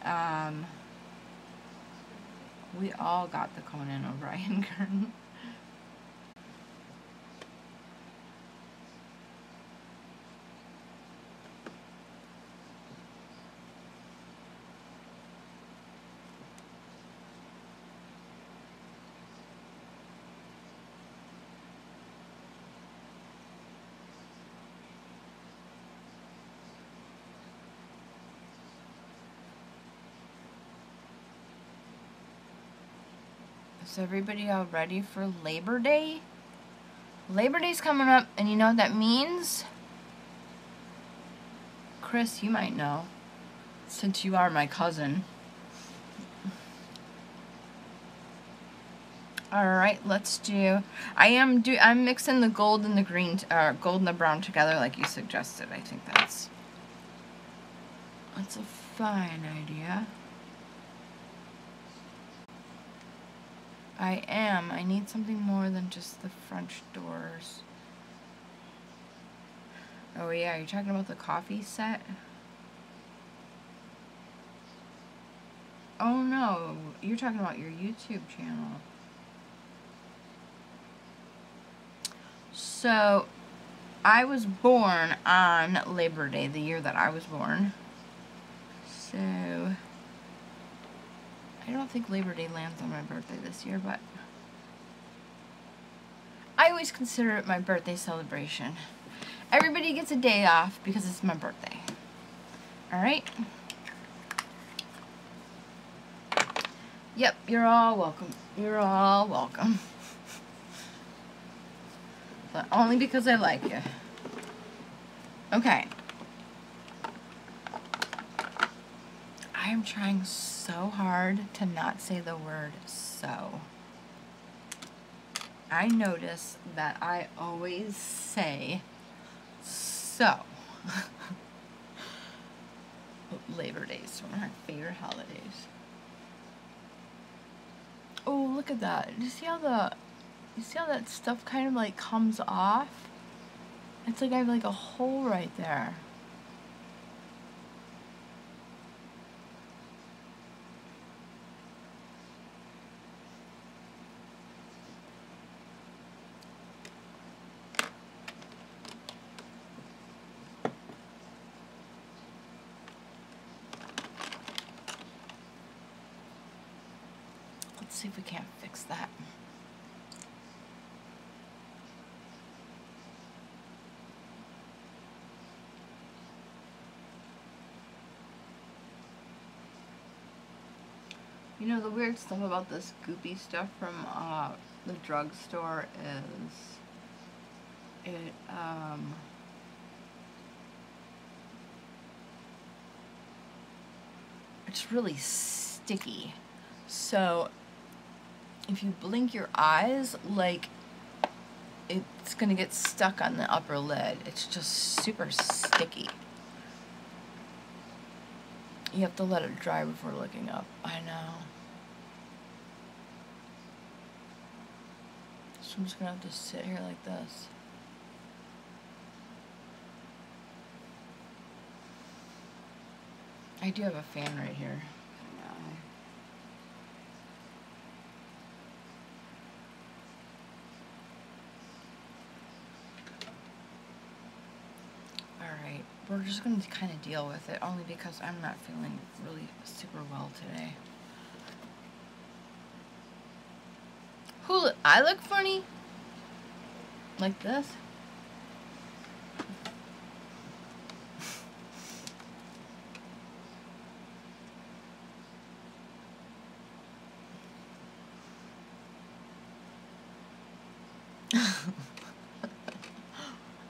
we all got the Conan O'Brien curtain. Is everybody all ready for Labor Day? Labor Day's coming up, and you know what that means? Chris, you might know, since you are my cousin. Alright, let's do... I'm mixing the gold and the green, gold and the brown together like you suggested. I think that's a fine idea. I need something more than just the French doors. Oh yeah, you're talking about the coffee set? Oh no, you're talking about your YouTube channel. So, I was born on Labor Day, the year that I was born. So, I don't think Labor Day lands on my birthday this year, but I always consider it my birthday celebration. Everybody gets a day off because it's my birthday. Alright? Yep, you're all welcome. You're all welcome. But only because I like you. Okay. I am trying so hard to not say the word so. I notice that I always say so. Labor Day is one of my favorite holidays. Oh, look at that. You see how that stuff kind of like comes off? It's like I have like a hole right there. Let's see if we can't fix that. You know, the weird stuff about this goopy stuff from the drugstore is it's really sticky. So if you blink your eyes, like, it's gonna get stuck on the upper lid. It's just super sticky. You have to let it dry before looking up. I know. So I'm just gonna have to sit here like this. I do have a fan right here. Alright, we're just going to kind of deal with it, only because I'm not feeling really super well today. I look funny? Like this?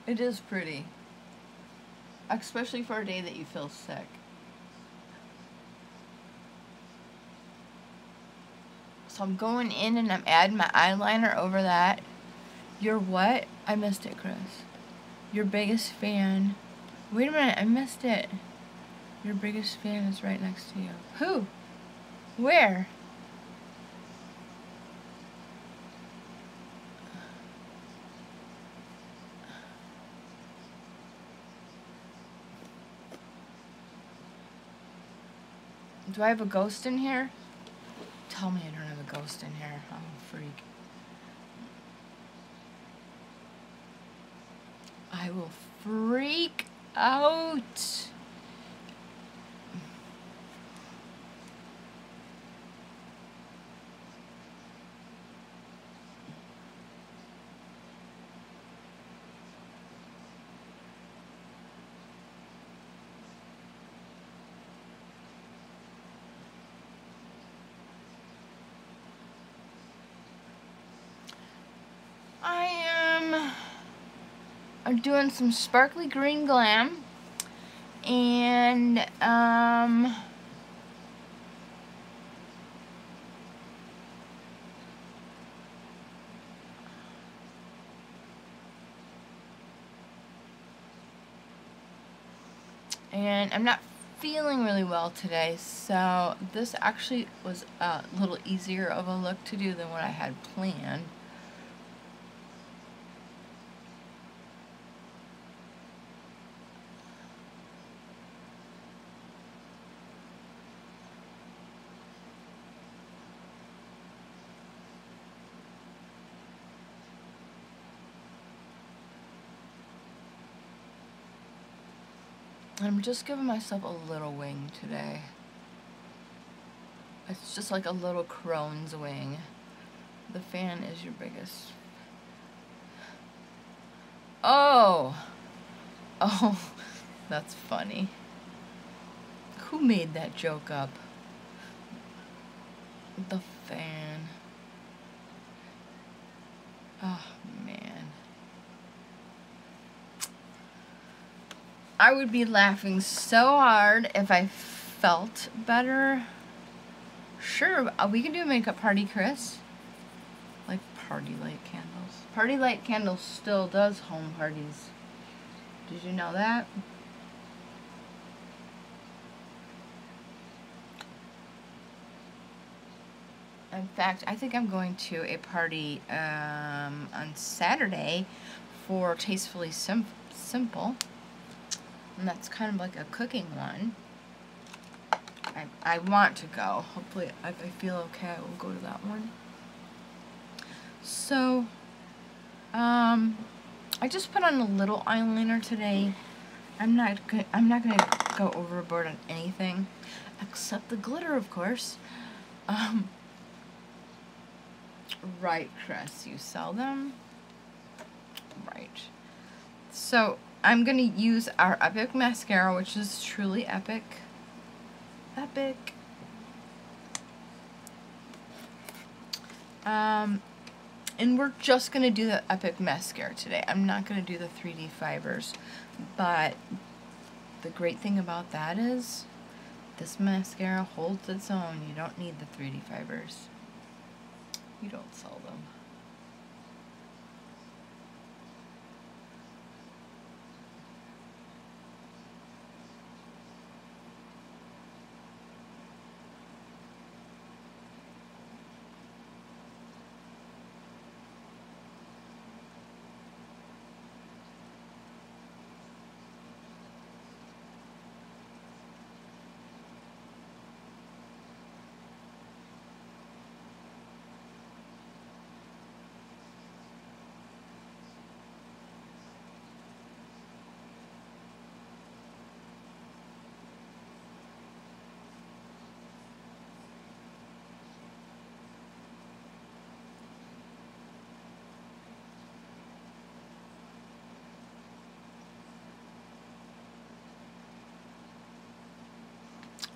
It is pretty. especially for a day that you feel sick. So I'm going in and I'm adding my eyeliner over that. Your what? I missed it, Chris. Your biggest fan. Wait a minute, I missed it. Your biggest fan is right next to you. Who? Where? Do I have a ghost in here? Tell me I don't have a ghost in here. I'm a freak. I will freak out. I'm doing some sparkly green glam, and I'm not feeling really well today, so this actually was a little easier of a look to do than what I had planned. I'm just giving myself a little wing today. It's just like a little crone's wing. The fan is your biggest. Oh! Oh, that's funny. Who made that joke up? The fan. Oh, man. I would be laughing so hard if I felt better. Sure, we can do a makeup party, Chris. Like party light candles. Party light candles still does home parties. Did you know that? In fact, I think I'm going to a party on Saturday for Tastefully Simple. And that's kind of like a cooking one. I want to go. Hopefully, if I feel okay, I will go to that one. So, I just put on a little eyeliner today. I'm not gonna go overboard on anything, except the glitter, of course. Right, Chris, you sell them? Right. So, I'm going to use our Epic mascara, which is truly epic. Epic. And we're just going to do the Epic mascara today. I'm not going to do the 3D fibers. But the great thing about that is this mascara holds its own. You don't need the 3D fibers. You don't sell them.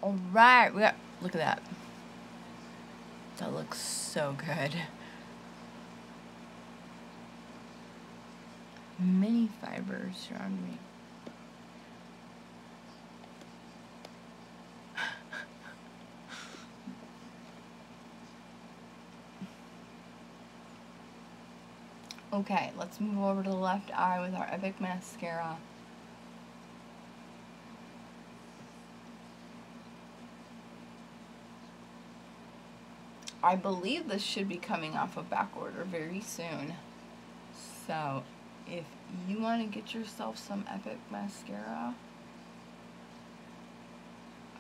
Alright, we got, look at that. That looks so good. Mini fibers around me. Okay, let's move over to the left eye with our Epic Mascara. I believe this should be coming off of back order very soon. So, if you want to get yourself some Epic Mascara,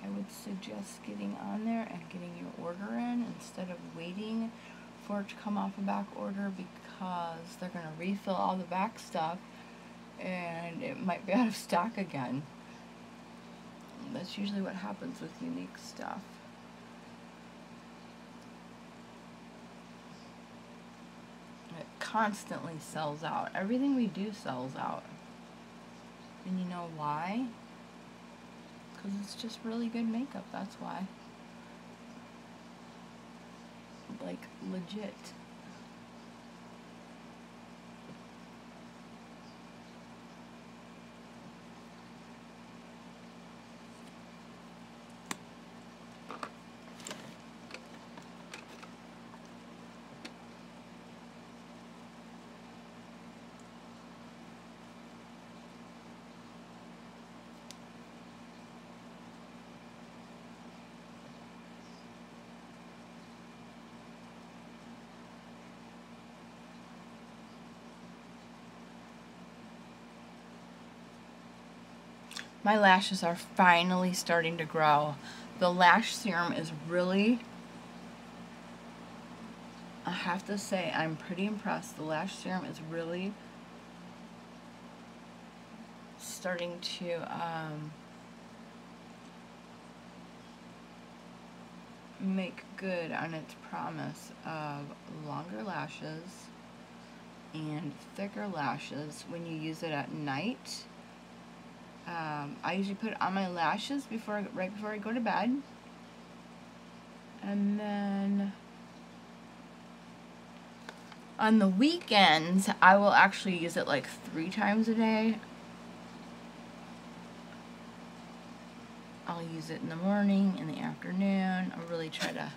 I would suggest getting on there and getting your order in instead of waiting for it to come off a back order, because they're going to refill all the back stuff and it might be out of stock again. That's usually what happens with Younique stuff. It constantly sells out. Everything we do sells out. And you know why? Because it's just really good makeup, that's why. Like, legit. My lashes are finally starting to grow. The lash serum is really, I have to say, I'm pretty impressed. The lash serum is really starting to make good on its promise of longer lashes and thicker lashes when you use it at night. I usually put it on my lashes right before I go to bed, and then on the weekends I will actually use it like 3 times a day. I'll use it in the morning, in the afternoon. I'll really try to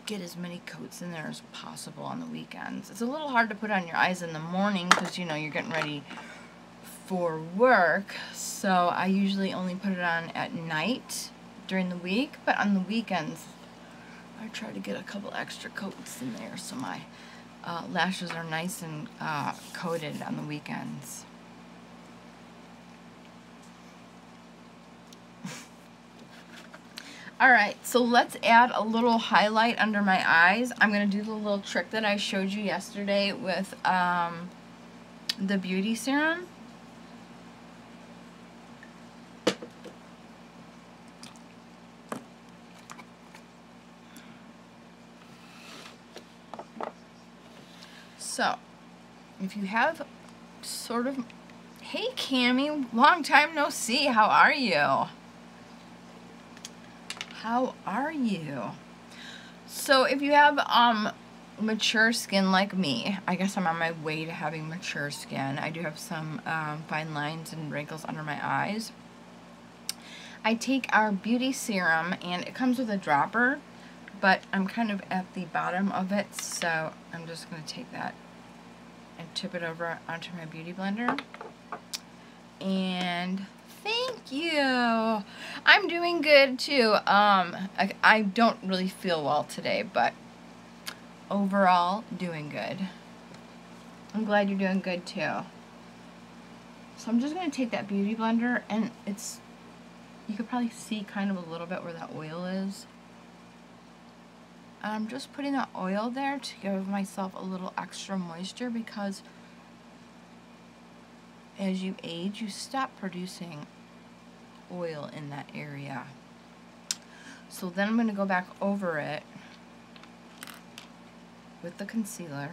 get as many coats in there as possible on the weekends. It's a little hard to put on your eyes in the morning because, you know, you're getting ready for work, so I usually only put it on at night during the week, but on the weekends I try to get a couple extra coats in there so my lashes are nice and coated on the weekends. Alright, so let's add a little highlight under my eyes. I'm going to do the little trick that I showed you yesterday with the beauty serum. So, if you have sort of, hey Cammie, long time no see, how are you? How are you? So if you have mature skin like me, I guess I'm on my way to having mature skin. I do have some fine lines and wrinkles under my eyes. I take our beauty serum, and it comes with a dropper, but I'm kind of at the bottom of it, so I'm just going to take that and tip it over onto my beauty blender. And thank you. I'm doing good too. I don't really feel well today, but overall doing good. I'm glad you're doing good too. So I'm just going to take that beauty blender, and you could probably see kind of a little bit where that oil is. I'm just putting that oil there to give myself a little extra moisture, because as you age, you stop producing oil in that area. So then I'm going to go back over it with the concealer,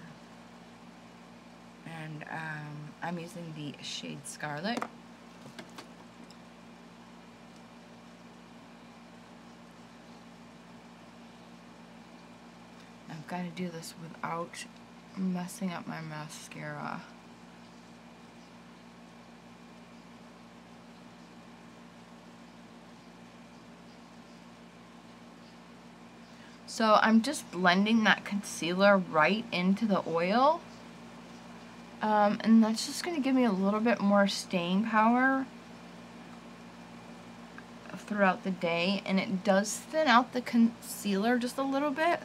and I'm using the shade Scarlet. I've got to do this without messing up my mascara. So I'm just blending that concealer right into the oil. And that's just going to give me a little bit more staying power throughout the day, and it does thin out the concealer just a little bit,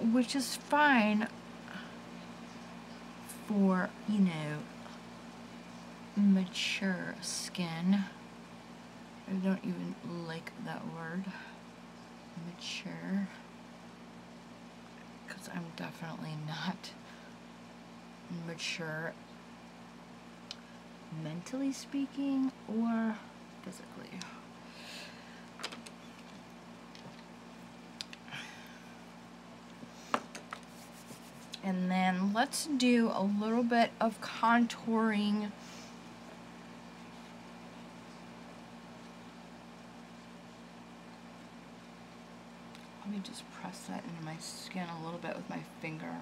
which is fine for, you know, mature skin. I don't even like that word, mature, because I'm definitely not mature, mentally speaking or physically. And then let's do a little bit of contouring. Let me just press that into my skin a little bit with my finger.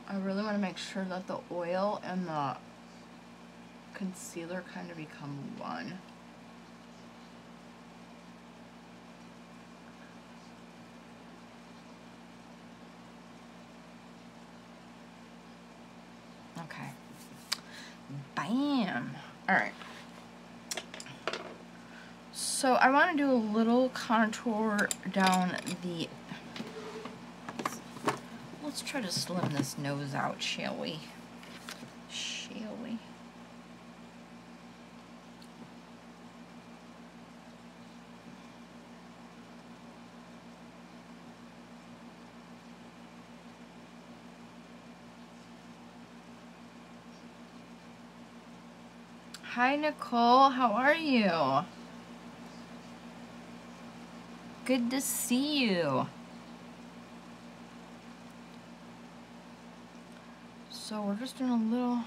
I really want to make sure that the oil and the concealer kind of become one. Okay. Bam! Alright. So I want to do a little contour down the... Let's try to slim this nose out, shall we? Shall we? Hi, Nicole. How are you? Good to see you. So we're just doing a little...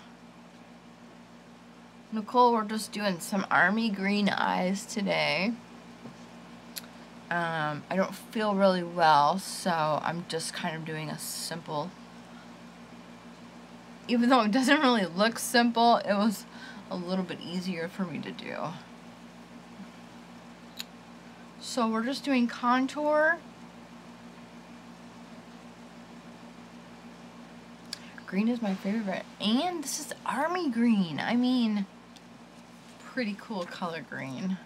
Nicole, we're just doing some army green eyes today. I don't feel really well, so I'm just kind of doing a simple... Even though it doesn't really look simple, it was a little bit easier for me to do. So we're just doing contour. Green is my favorite. And this is army green. I mean, pretty cool color green.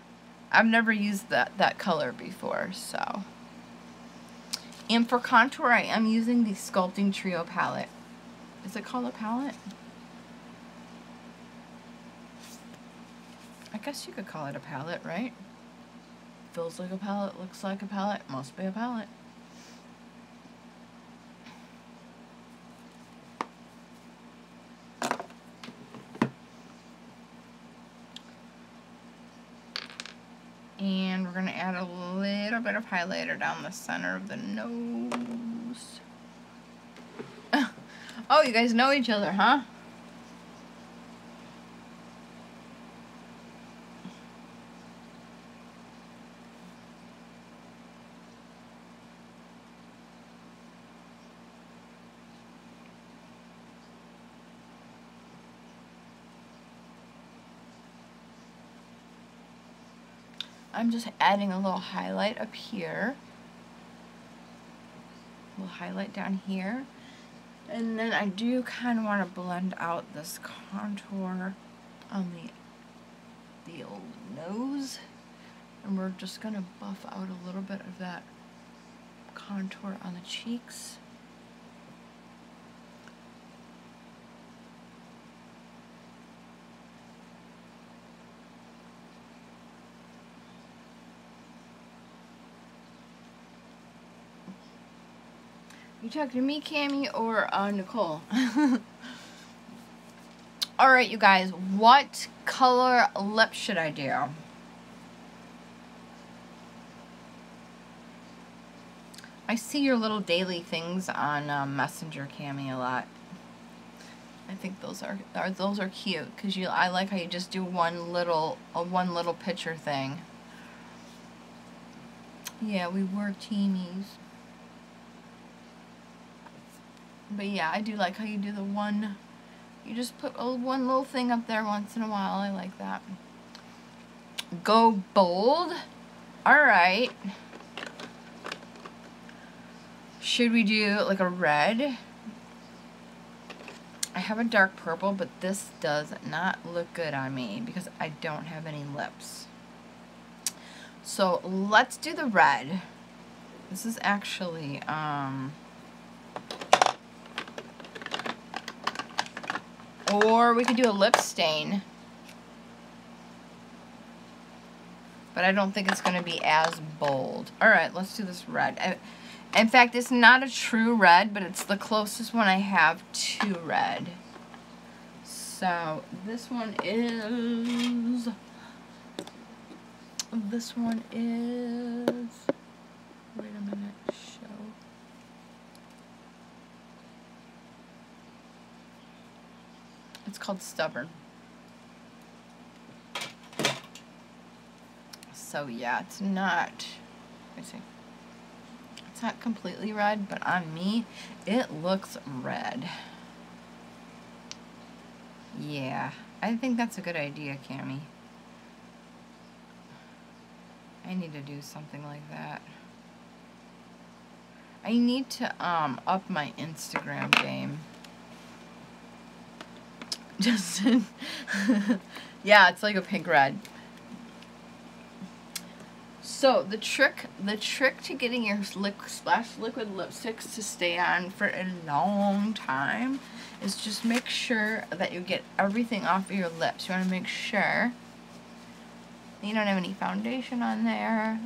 I've never used that color before, so. And for contour, I am using the Sculpting Trio palette. Is it called a palette? I guess you could call it a palette, right? Feels like a palette, looks like a palette, must be a palette. And we're going to add a little bit of highlighter down the center of the nose. Oh, you guys know each other, huh? I'm just adding a little highlight up here. A little highlight down here. And then I do kind of want to blend out this contour on the old nose. And we're just going to buff out a little bit of that contour on the cheeks. You talking to me, Cammie, or Nicole? Alright, you guys, what color lip should I do? I see your little daily things on Messenger, Cammie, a lot. I think those are cute, because I like how you just do one little picture thing. Yeah, we were teamies. But yeah, I do like how you do the one, you just put one little thing up there once in a while. I like that. Go bold. Alright. Should we do like a red? I have a dark purple, but this does not look good on me because I don't have any lips. So let's do the red. This is actually, or we could do a lip stain. But I don't think it's going to be as bold. Alright, let's do this red. In fact, it's not a true red, but it's the closest one I have to red. So, this one is... Wait a minute, show. It's called Stubborn. So yeah, it's not, let me see. It's not completely red, but on me, it looks red. Yeah, I think that's a good idea, Cami. I need to do something like that. I need to up my Instagram game. Justin. Yeah, it's like a pink red. So the trick to getting your Splash liquid lipsticks to stay on for a long time is just make sure that you get everything off of your lips. You want to make sure you don't have any foundation on there.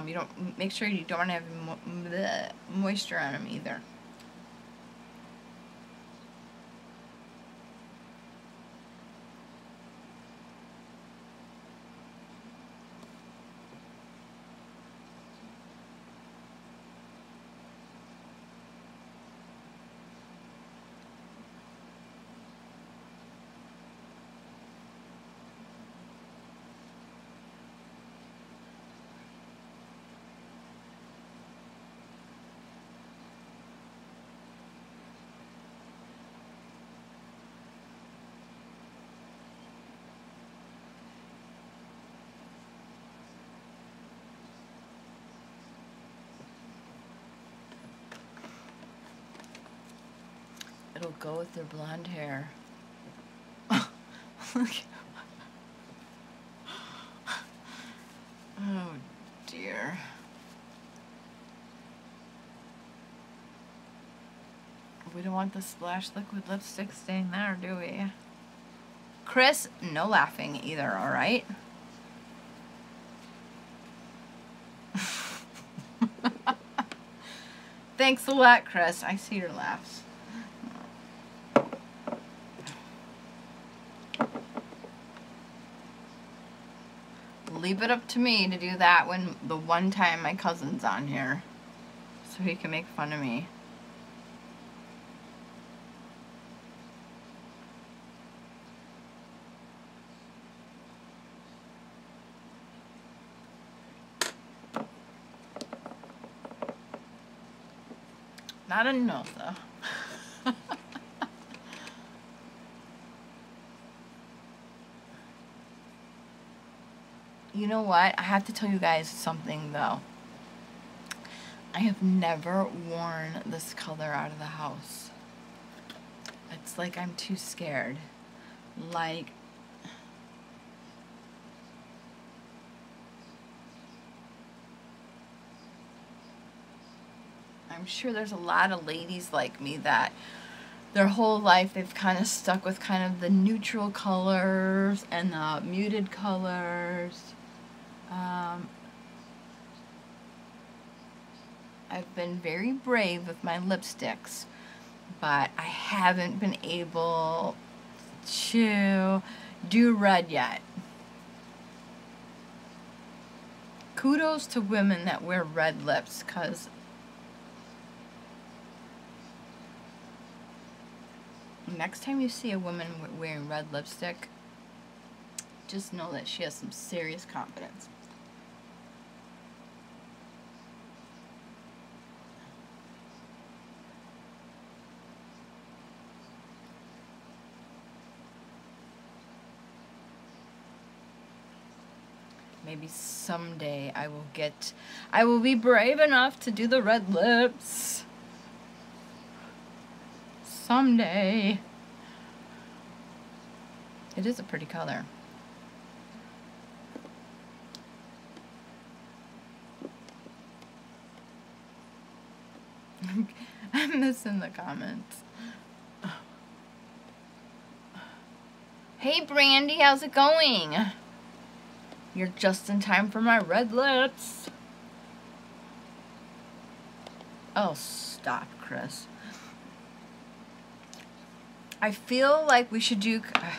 You don't, make sure you don't want to have moisture on them either. It'll go with their blonde hair. Look. Oh dear. We don't want the Splash liquid lipstick staying there, do we? Chris, no laughing either, alright? Thanks a lot, Chris. I see your laughs. Leave it up to me to do that when the one time my cousin's on here, so he can make fun of me. Not enough though. You know what? I have to tell you guys something though. I have never worn this color out of the house. It's like I'm too scared. Like, I'm sure there's a lot of ladies like me that their whole life they've kind of stuck with kind of the neutral colors and the muted colors. I've been very brave with my lipsticks, but I haven't been able to do red yet. Kudos to women that wear red lips, because next time you see a woman wearing red lipstick, just know that she has some serious confidence. Maybe someday I will be brave enough to do the red lips. Someday. It is a pretty color. I'm missing the comments. Hey Brandy, how's it going? You're just in time for my red lips. Oh, stop, Chris. I feel like we should do kind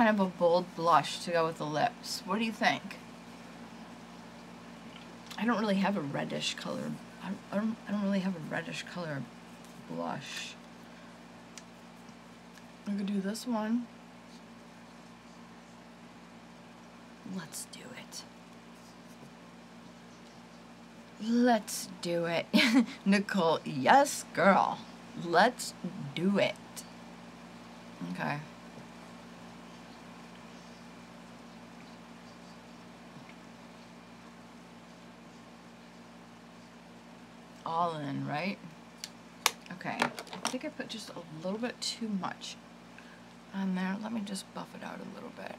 of a bold blush to go with the lips. What do you think? I don't really have a reddish color. I don't really have a reddish color blush. I could do this one. Let's do it. Let's do it. Nicole, yes, girl. Let's do it. Okay. All in, right? Okay. I think I put just a little bit too much on there. Let me just buff it out a little bit.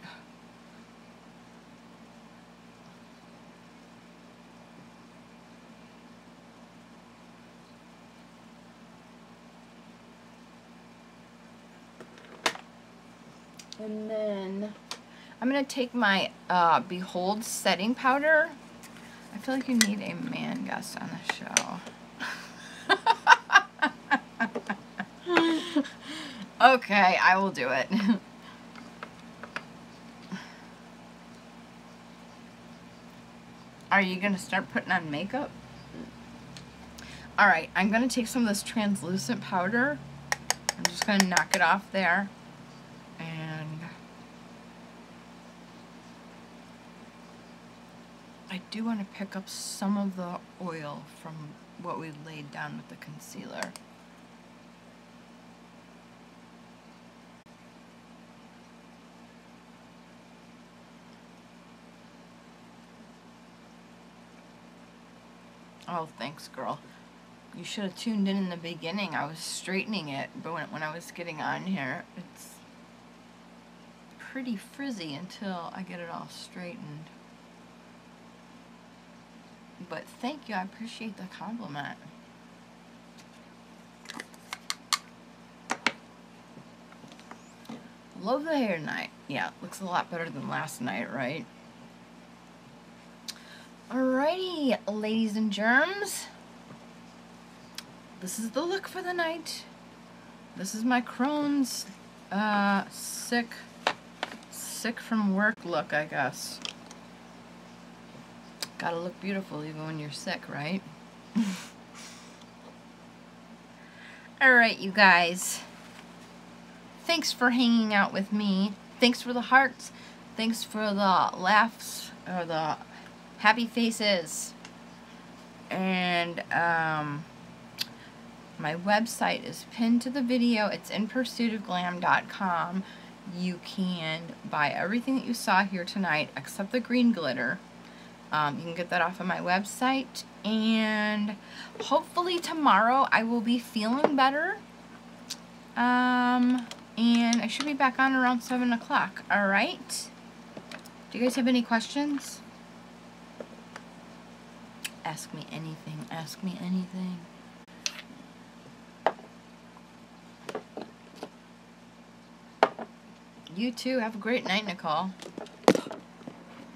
And then I'm going to take my Behold setting powder. I feel like you need a man guest on the show. Okay, I will do it. Are you going to start putting on makeup? Alright, I'm going to take some of this translucent powder. I'm just going to knock it off there. And I do want to pick up some of the oil from what we laid down with the concealer. Oh, thanks, girl. You should have tuned in the beginning. I was straightening it, but when I was getting on here, it's pretty frizzy until I get it all straightened. But thank you, I appreciate the compliment. Love the hair tonight. Yeah, it looks a lot better than last night, right? Alrighty, ladies and germs. This is the look for the night. This is my Crohn's sick from work look, I guess. Gotta look beautiful even when you're sick, right? Alright, you guys. Thanks for hanging out with me. Thanks for the hearts. Thanks for the laughs, or the happy faces. And my website is pinned to the video. It's inpursuitofglam.com. You can buy everything that you saw here tonight except the green glitter. You can get that off of my website. And hopefully tomorrow I will be feeling better. And I should be back on around 7 o'clock. Alright? Do you guys have any questions? Ask me anything. Ask me anything. You too. Have a great night, Nicole.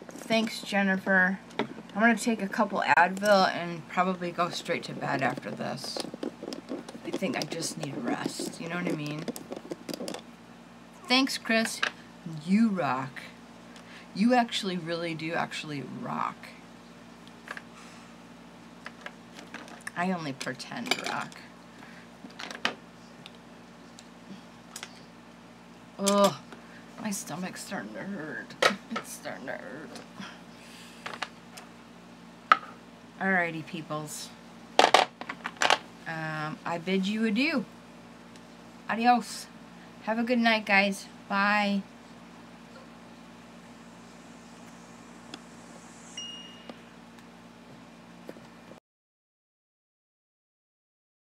Thanks, Jennifer. I'm going to take a couple Advil and probably go straight to bed after this. I think I just need rest. You know what I mean? Thanks, Chris. You rock. You actually really do actually rock. I only pretend rock. Ugh. My stomach's starting to hurt. It's starting to hurt. Alrighty, peoples. I bid you adieu. Adios. Have a good night, guys. Bye.